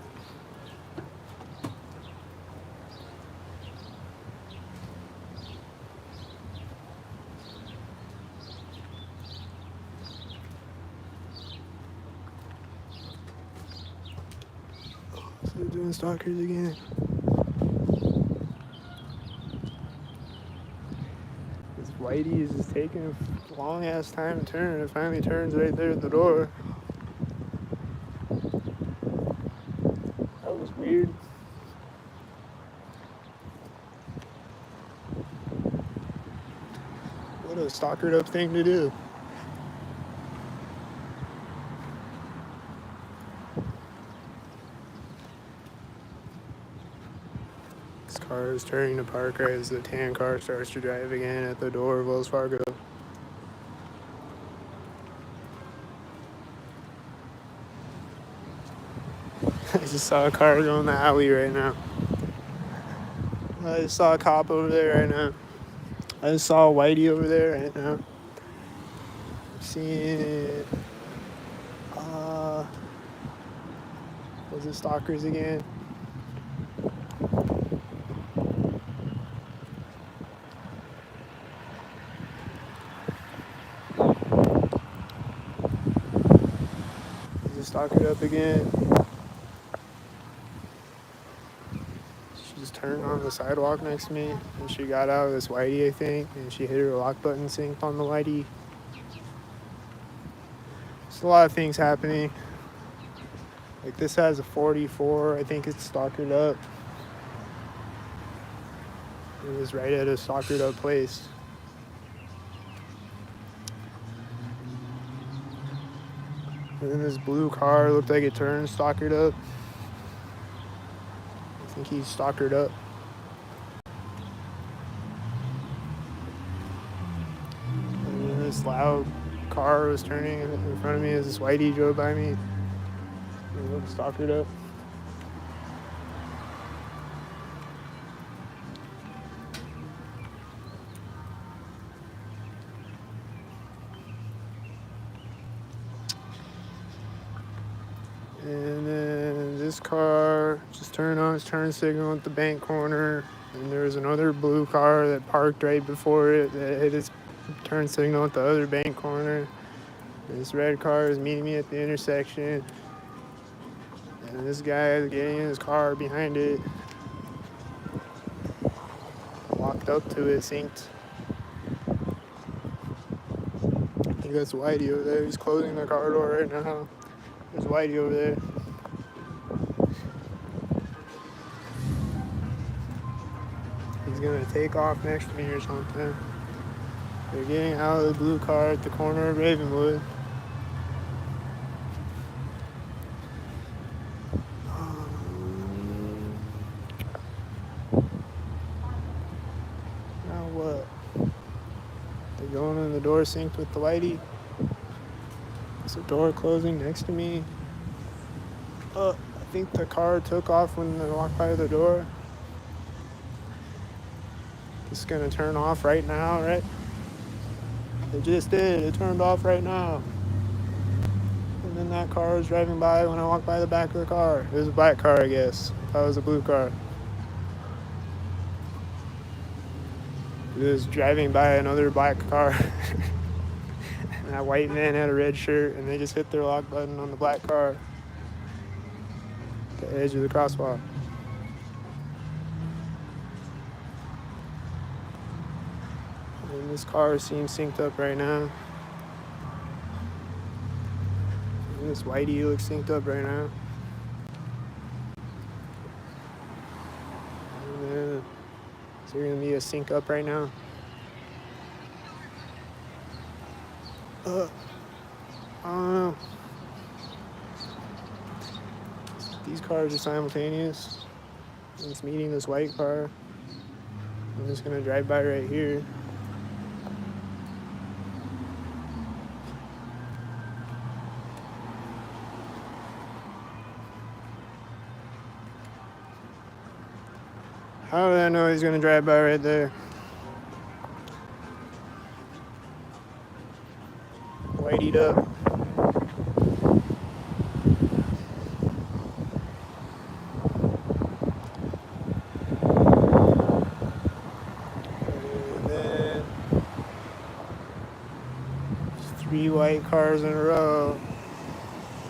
Speaker 1: So they're doing stalkers again. This Whitey is just taking a long ass time to turn. It finally turns right there at the door. That was weird. What a stalkered up thing to do. This car is turning to park right as the tan car starts to drive again at the door of Wells Fargo. I just saw a car go in the alley right now. I just saw a cop over there right now. I just saw a Whitey over there right now. Seeing was it stalkers again? Is it stalkered up again? She just turned on the sidewalk next to me and she got out of this Whitey, I think, and she hit her lock button sync on the Whitey. There's a lot of things happening. Like this has a 44, I think it's stalkered up. It was right at a stalkered up place. And then this blue car looked like it turned stalkered up. I think he's stalkered up. And then this loud car was turning in front of me as this Whitey drove by me. It looked stalkered up. And then this car just turned on its turn signal at the bank corner. And there was another blue car that parked right before it that hit its turn signal at the other bank corner. And this red car is meeting me at the intersection. And this guy is getting in his car behind it. Walked up to it, synced. I think that's Whitey over there. He's closing the car door right now. There's Whitey over there. He's gonna take off next to me or something. They're getting out of the blue car at the corner of Ravenwood. Now what? They're going in the door synced with the Whitey. There's a door closing next to me. I think the car took off when they walked by the door. It's gonna turn off right now, right? It just did. It turned off right now. And then that car was driving by when I walked by the back of the car. It was a black car, I guess. That was a blue car. It was driving by another black car. And that white man had a red shirt, and they just hit their lock button on the black car at the edge of the crosswalk. And this car seems synced up right now. And this whitey looks synced up right now. And then, is there gonna be a sync up right now? I don't know. These cars are simultaneous. It's meeting this white car. I'm just gonna drive by right here. How did I know he's gonna drive by right there? Whitey'd up. And then 3 white cars in a row.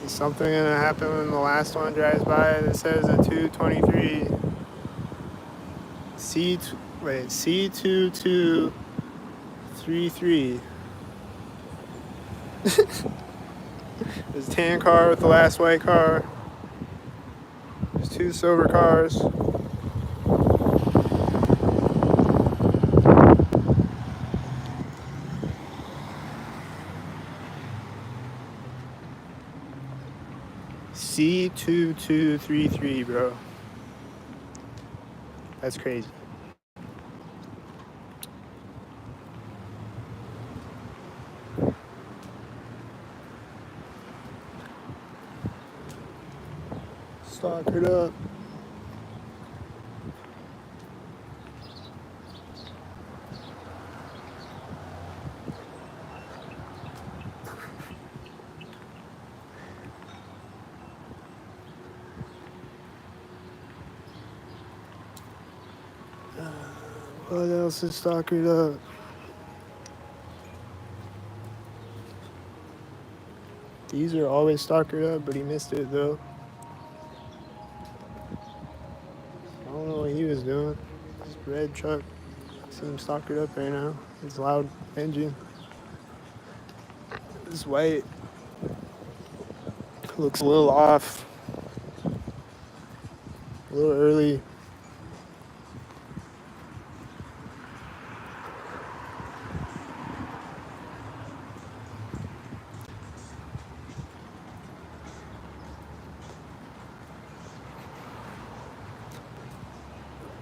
Speaker 1: Is something gonna happen when the last one drives by that says a 223? C2233. This tan car with the last white car. There's 2 silver cars. C2233, bro. That's crazy. Stock it up. What else is stockered up? These are always stockered up, but he missed it though. I don't know what he was doing. This red truck seems stockered up right now. It's loud engine. This white looks a little off. A little early.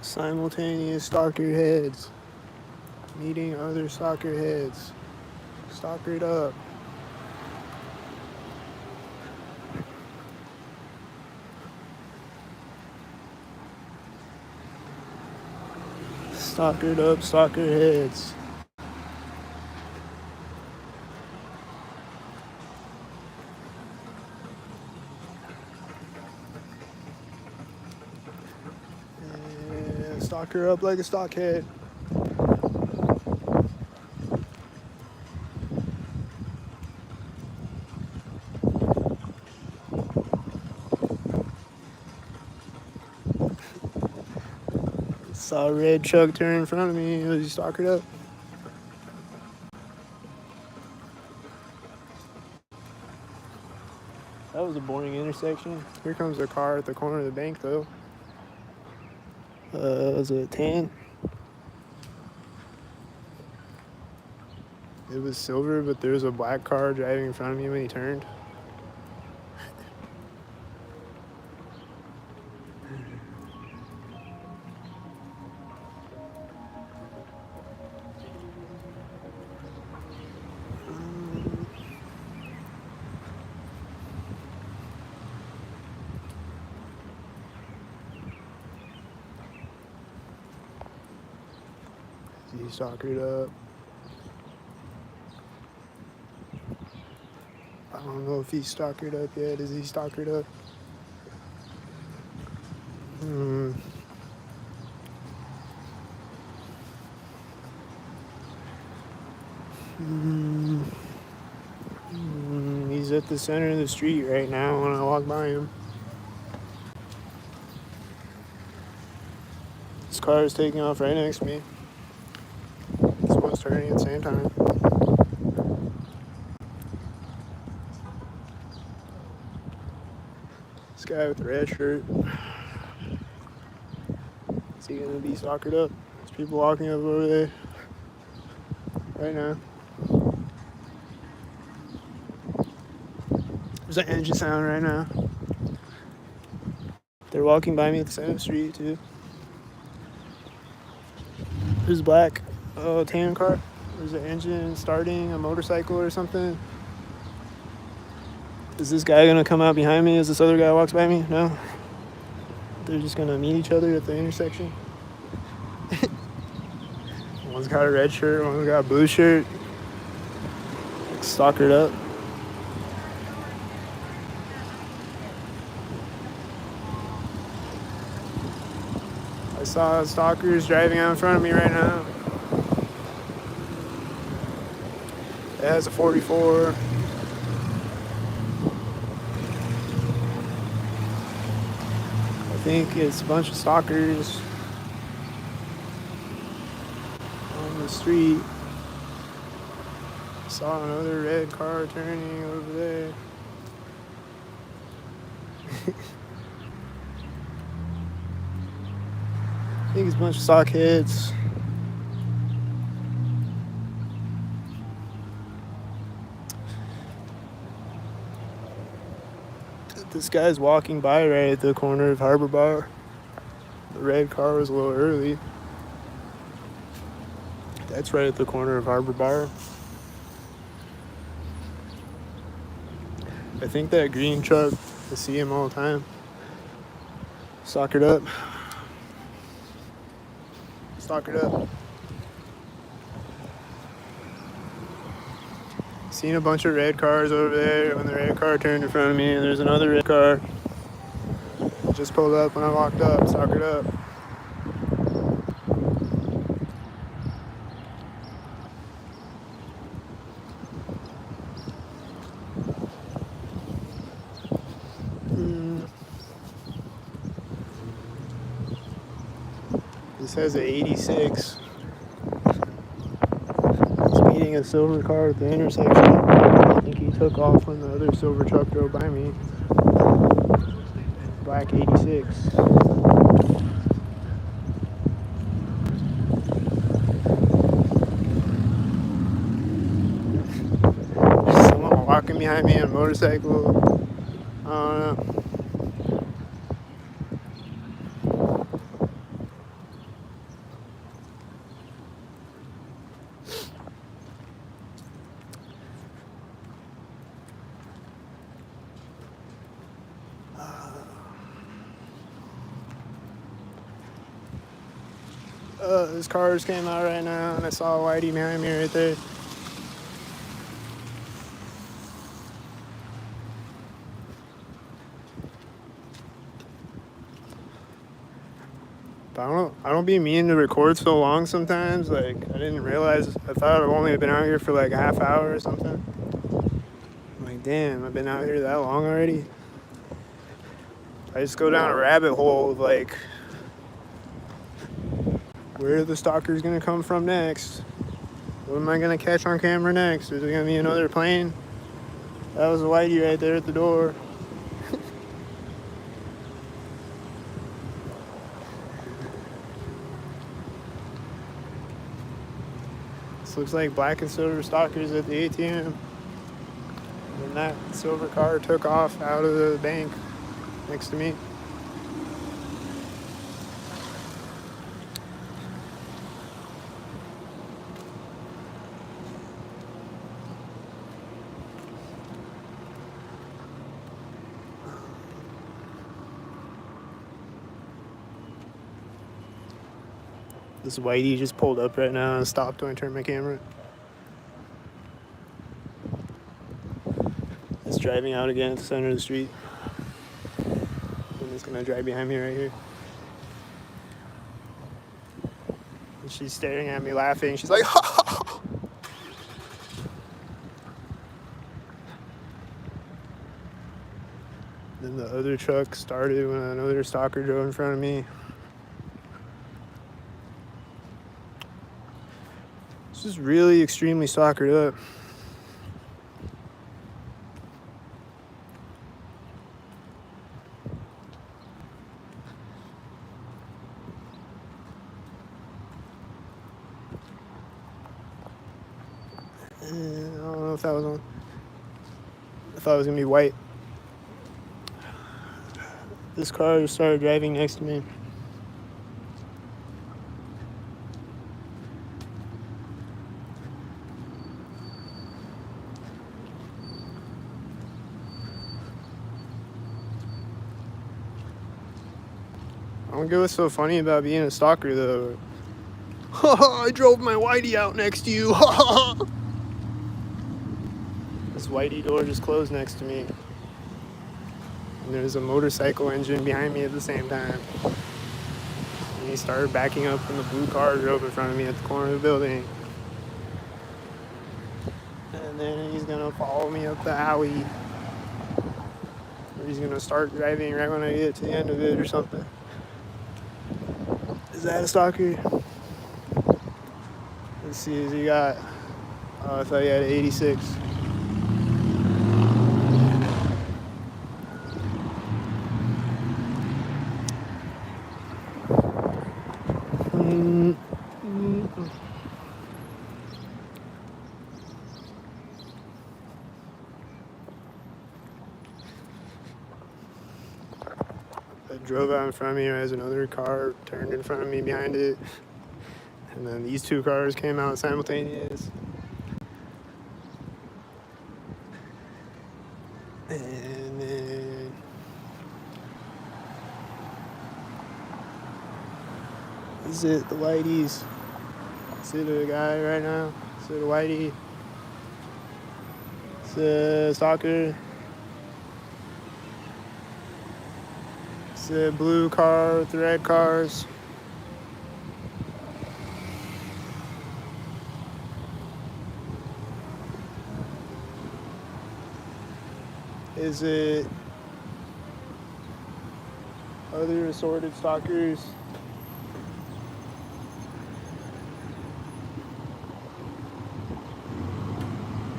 Speaker 1: Simultaneous stalker heads meeting other stalker heads. Stalkered up. Stalkered up, stalker heads. And stalker up like a stockhead. Saw a red truck turn in front of me. Was he stalkered up? That was a boring intersection. Here comes a car at the corner of the bank, though. Was it 10? It was silver, but there was a black car driving in front of me when he turned. He's stalkered up. I don't know if he's stalkered up yet. Is he stalkered up? Hmm. Hmm. He's at the center of the street right now when I walk by him. This car is taking off right next to me. This one's turning at the same time. This guy with the red shirt. Is he gonna be stalkered up? There's people walking up over there right now. There's an engine sound right now. They're walking by me at the center of the street too. There's a black tan car. There's an engine starting a motorcycle or something. Is this guy gonna come out behind me as this other guy walks by me? No. They're just gonna meet each other at the intersection. One's got a red shirt, one's got a blue shirt. Stalkered up. I saw stalkers driving out in front of me right now. It has a 44. I think it's a bunch of stalkers on the street. Saw another red car turning over there. I think it's a bunch of stockheads. This guy's walking by right at the corner of Harbor Bar. The red car was a little early. That's right at the corner of Harbor Bar. I think that green truck, I see him all the time. Stalkered up. Stalkered up. Seen a bunch of red cars over there when the red car turned in front of me, and there's another red car. Just pulled up when I walked up, stalkered up. This has an 86. Speeding a silver car at the intersection. I think he took off when the other silver truck drove by me. Black 86. Someone walking behind me on a motorcycle. I don't know. This car just came out right now, and I saw Whitey behind me right there. But I don't be meaning to record so long sometimes. Like, I didn't realize, I thought I've only been out here for like a half hour or something. I'm like, damn, I've been out here that long already. I just go down a rabbit hole of like, where are the stalkers gonna come from next? What am I gonna catch on camera next? Is it gonna be another plane? That was a Whitey right there at the door. This looks like black and silver stalkers at the ATM. And that silver car took off out of the bank next to me. This Whitey just pulled up right now and stopped when I turned my camera. It's driving out again at the center of the street. And it's gonna drive behind me right here. And she's staring at me laughing. She's like, ha ha ha. Then the other truck started when another stalker drove in front of me. This is really extremely stalkered up. And I don't know if that was on. I thought it was gonna be white. This car just started driving next to me. I don't get what's so funny about being a stalker though. I drove my whitey out next to you. This whitey door just closed next to me. And there's a motorcycle engine behind me at the same time. And he started backing up when the blue car drove in front of me at the corner of the building. And then he's gonna follow me up the alley. Or he's gonna start driving right when I get to the end of it or something. Is that a stalker? Let's see, has he got? Oh, I thought he had 86. That drove out in front of me as another car turned in front of me behind it. And then these two cars came out simultaneous. And then is it the whiteys? Is it a guy right now? Is it a whitey? Is it a stalker? Is it a blue car with the red cars? Is it other assorted stalkers?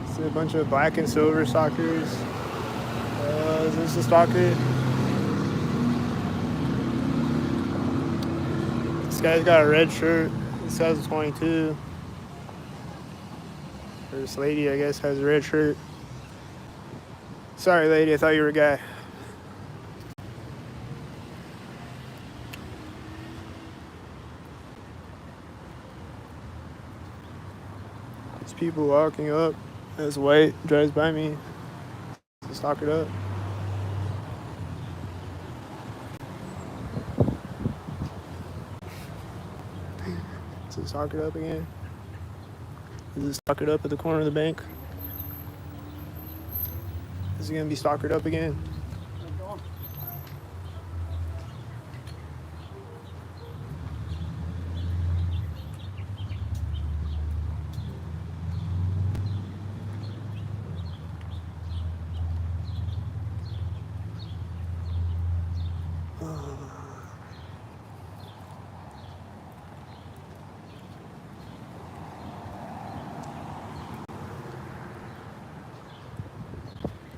Speaker 1: Is it a bunch of black and silver stalkers? Is this a stalker? This guy's got a red shirt. This guy's a 22. Or this lady, I guess, has a red shirt. Sorry, lady, I thought you were a guy. There's people walking up as white drives by me. To stalk it up. So stalk it up again. Is it stalk it up at the corner of the bank? Is he gonna be stalkered up again?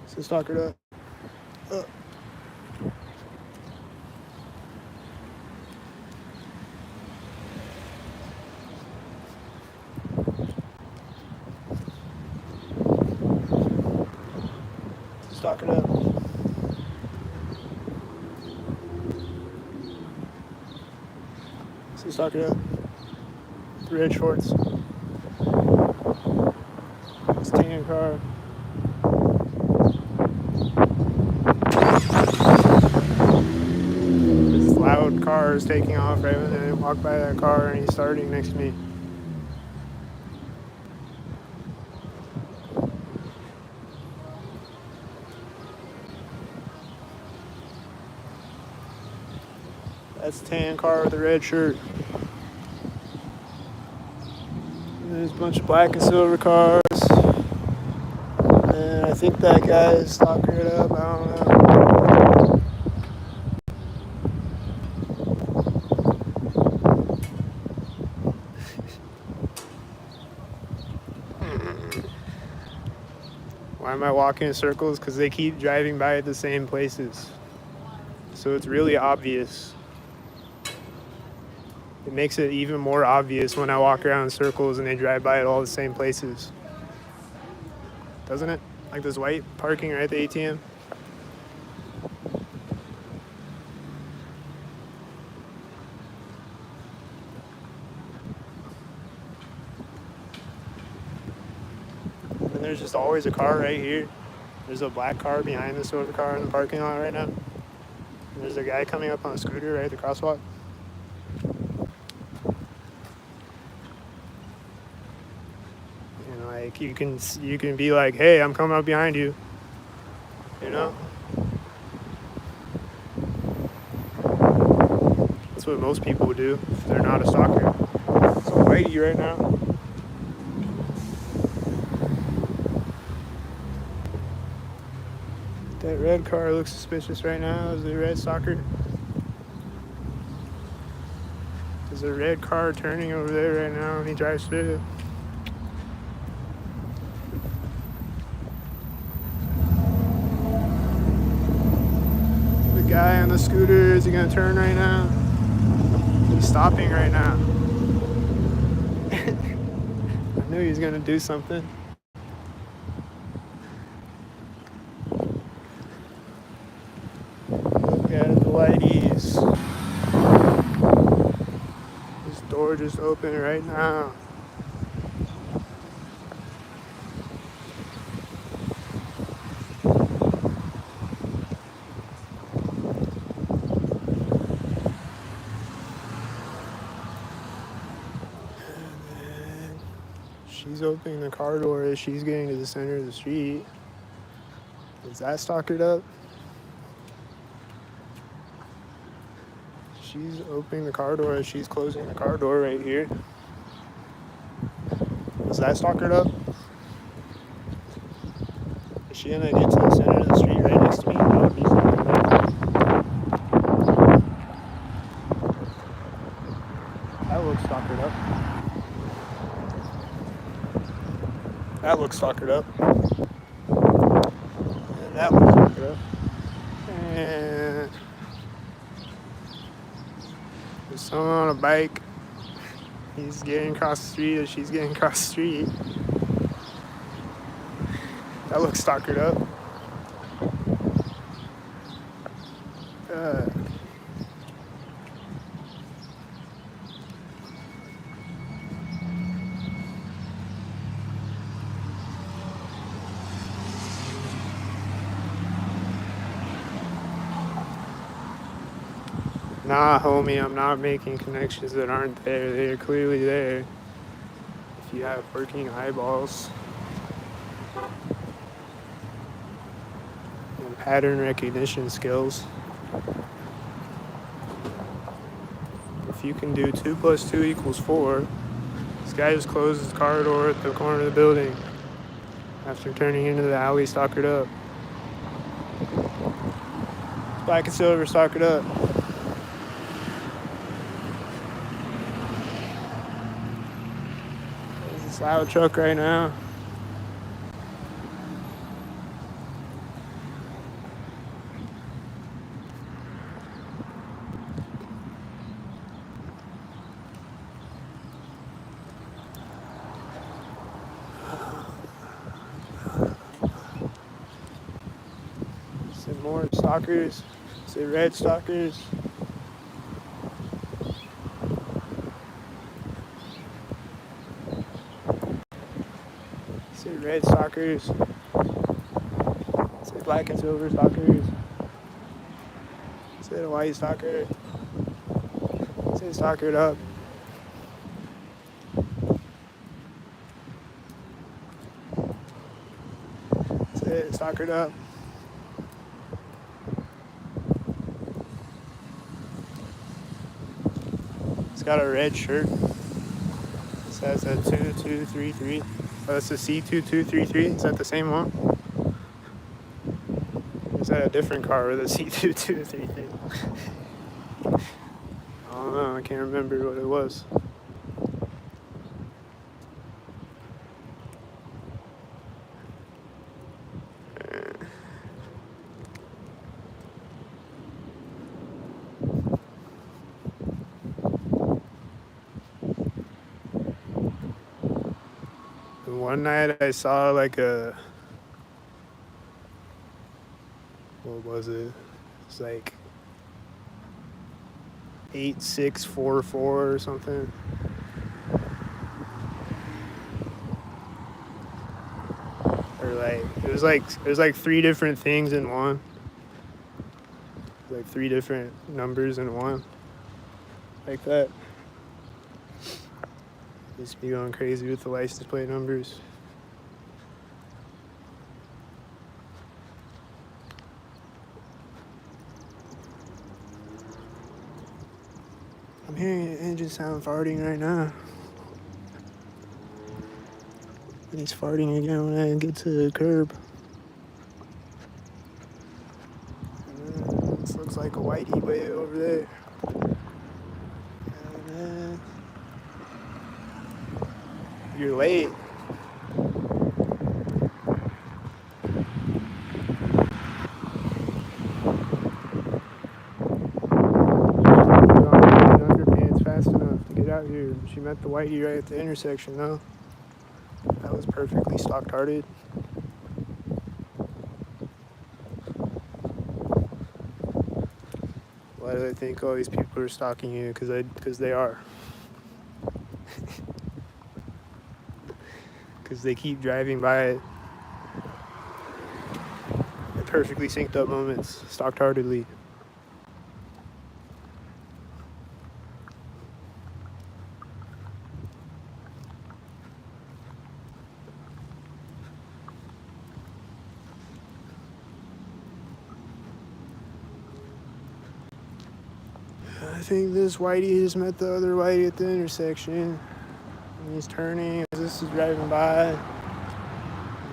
Speaker 1: So stalkered up. Stalk it up. So stalk it up. The red shorts. This tan car. This loud car is taking off right when I walk by that car and he's starting next to me. That's a tan car with a red shirt. And there's a bunch of black and silver cars. And I think that guy is stalking it up. I don't know. Why am I walking in circles? Because they keep driving by at the same places. So it's really obvious. It makes it even more obvious when I walk around in circles and they drive by at all the same places. Doesn't it? Like this white parking right at the ATM. And there's just always a car right here. There's a black car behind the silver car in the parking lot right now. And there's a guy coming up on a scooter right at the crosswalk. Like you can be like, hey, I'm coming up behind you. You know? That's what most people would do if they're not a stalker. It's a whitey right now. That red car looks suspicious right now. Is it a red stalker? There's a red car turning over there right now and he drives through it. The guy on the scooter, is he gonna turn right now? He's stopping right now. I knew he was gonna do something. Look at the lighties. This door just opened right now. She's opening the car door as she's getting to the center of the street. Is that stalkered up? She's opening the car door as she's closing the car door right here. Is that stalkered up? Is she gonna get to the center of the street right next to me? That would be stalkered up. That looks stalkered up. That looks stalkered up. And that looks stalkered up. And there's someone on a bike. He's getting across the street as she's getting across the street. That looks stalkered up. Nah, homie, I'm not making connections that aren't there. They're clearly there. If you have working eyeballs and pattern recognition skills. If you can do 2 + 2 = 4, this guy just closes the car door at the corner of the building after turning into the alley stalkered up. Black and silver stalkered up. Loud truck right now. Some more stalkers. Say red stalkers. Say red stalkers. Say black and silver stalkers. Say the white stalker. Say stalkered up. Say stalkered up. He's got a red shirt. It says a 2233. Oh, that's a C2233. Is that the same one? Or is that a different car with a C2233? I don't know. I can't remember what it was. One night I saw like a, what was it? It's like 8644 or something. Or like it was like three different things in one. Like three different numbers in one. Like that. Used to be going crazy with the license plate numbers. I'm hearing an engine sound farting right now. And he's farting again when I get to the curb. This looks like a whitey way over there. And you're late. Underpants fast enough to get out here. She met the whitey right at the intersection though. That was perfectly stock-hearted. Why do I think all these people are stalking you? Because they are. Because they keep driving by it at perfectly synced up moments, stock-heartedly. I think this whitey just met the other whitey at the intersection. And he's turning as this is driving by. I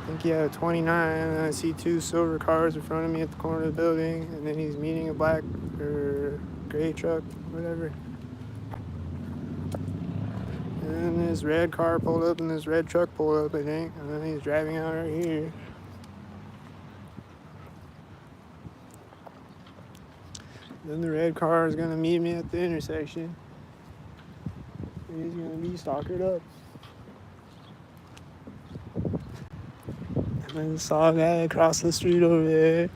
Speaker 1: think he had a 29, and I see two silver cars in front of me at the corner of the building, and then he's meeting a black or gray truck, whatever. And then this red car pulled up and this red truck pulled up, I think, and then he's driving out right here. Then the red car is gonna meet me at the intersection. And he's gonna be stalkered up. And I saw a guy across the street over there.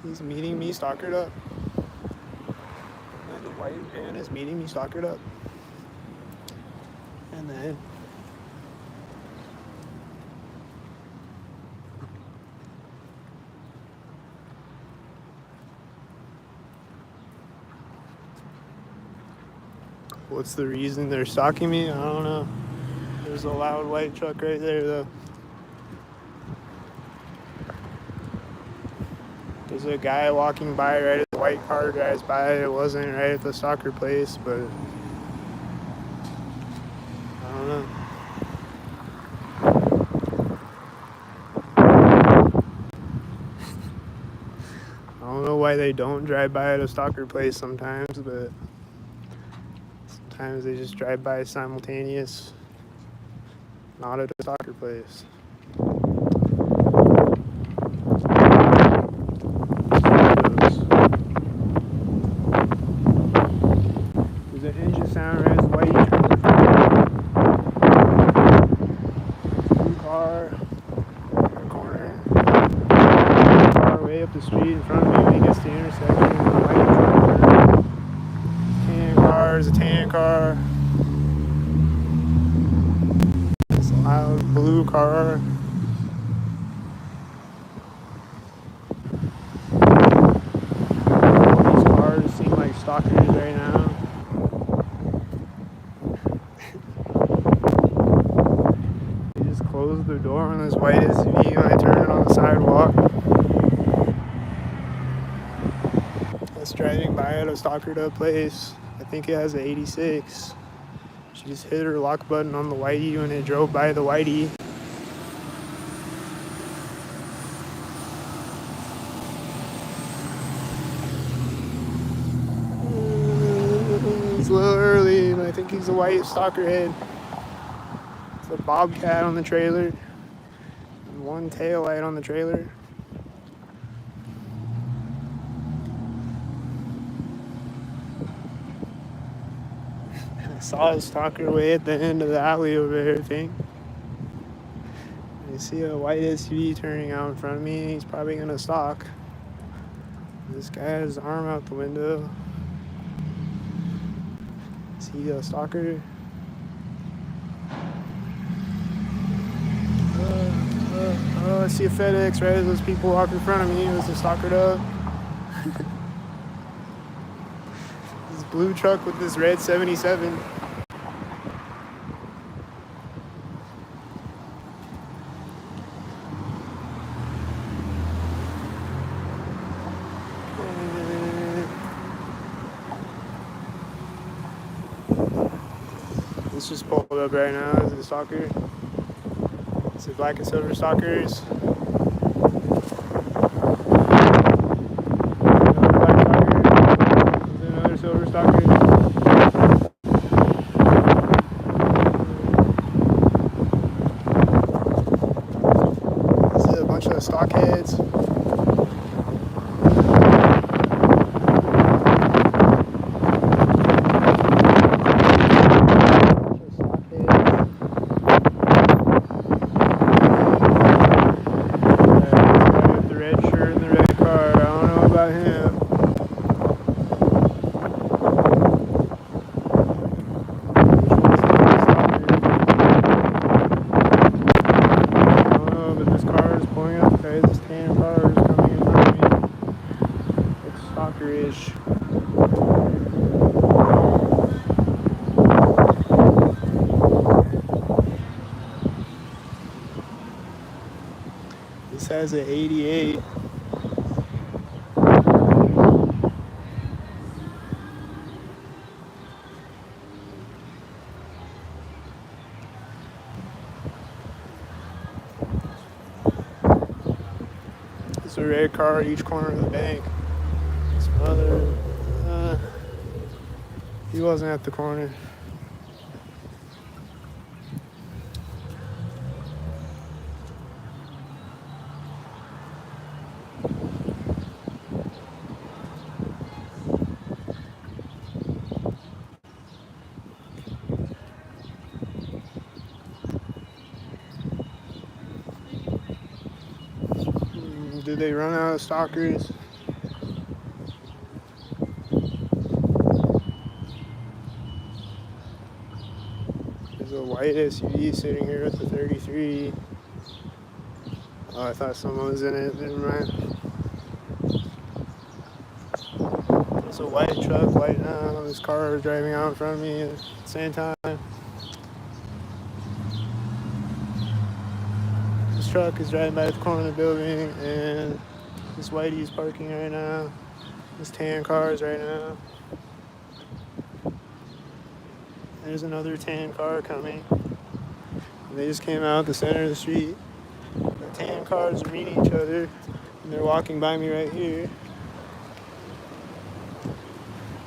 Speaker 1: He's meeting me stalkered up. And the white van is meeting me stalkered up. And then what's the reason they're stalking me? I don't know. There's a loud white truck right there, though. There's a guy walking by right as the white car drives by. It wasn't right at the soccer place, but I don't know. I don't know why they don't drive by at a soccer place sometimes, but sometimes they just drive by simultaneous, not at a soccer place. There's an engine sound right as white blue car corner. Car way up the street in front of me when he gets to the intersection. The white truck. Tan car is a tan car. It's a loud blue car. All these cars seem like stalkers right now. They just closed the door on this white SUV when I turned on the sidewalk. That's driving by at a stalkered up place. I think it has an 86. She just hit her lock button on the whitey when it drove by the whitey. It's a little early, but I think he's a white stalker head. It's a bobcat on the trailer. And one tail light on the trailer. I saw a stalker way at the end of the alley over there, I think. I see a white SUV turning out in front of me. He's probably gonna stalk. This guy has his arm out the window. Is he a stalker? Oh, I see a FedEx right as those people walk in front of me. It was a stalkered up. This blue truck with this red 77. It's just pulled up right now as a stalker. It's a black and silver stalkers. Another silver stalker. This is a bunch of stockheads. Stalkerish. This has an 88. It's a red car at each corner of the bank. He wasn't at the corner. Did they run out of stalkers? There's a white SUV sitting here with the 33. Oh, I thought someone was in it. Never mind. It's a white truck right now. This car is driving out in front of me at the same time. This truck is driving by the corner of the building, and this whitey is parking right now. This tan car is right now. There's another tan car coming. And they just came out the center of the street. The tan cars are meeting each other, and they're walking by me right here.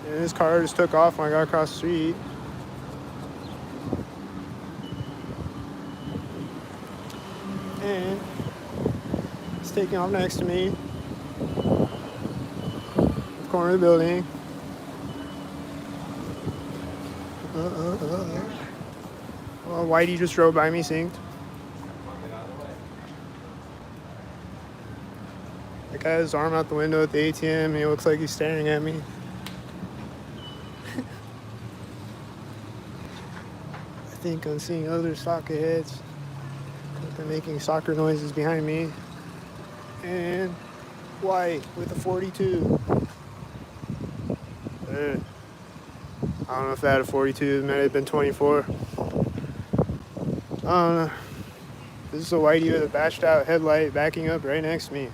Speaker 1: And this car just took off when I got across the street. And it's taking off next to me. The corner of the building. Well, whitey just drove by me, synced. That guy has his arm out the window at the ATM, and he looks like he's staring at me. I think I'm seeing other stalker heads. They're making soccer noises behind me. And white with a 42. I don't know if that had a 42. It might have been 24. I don't know. This is a whitey with a bashed out headlight backing up right next to me.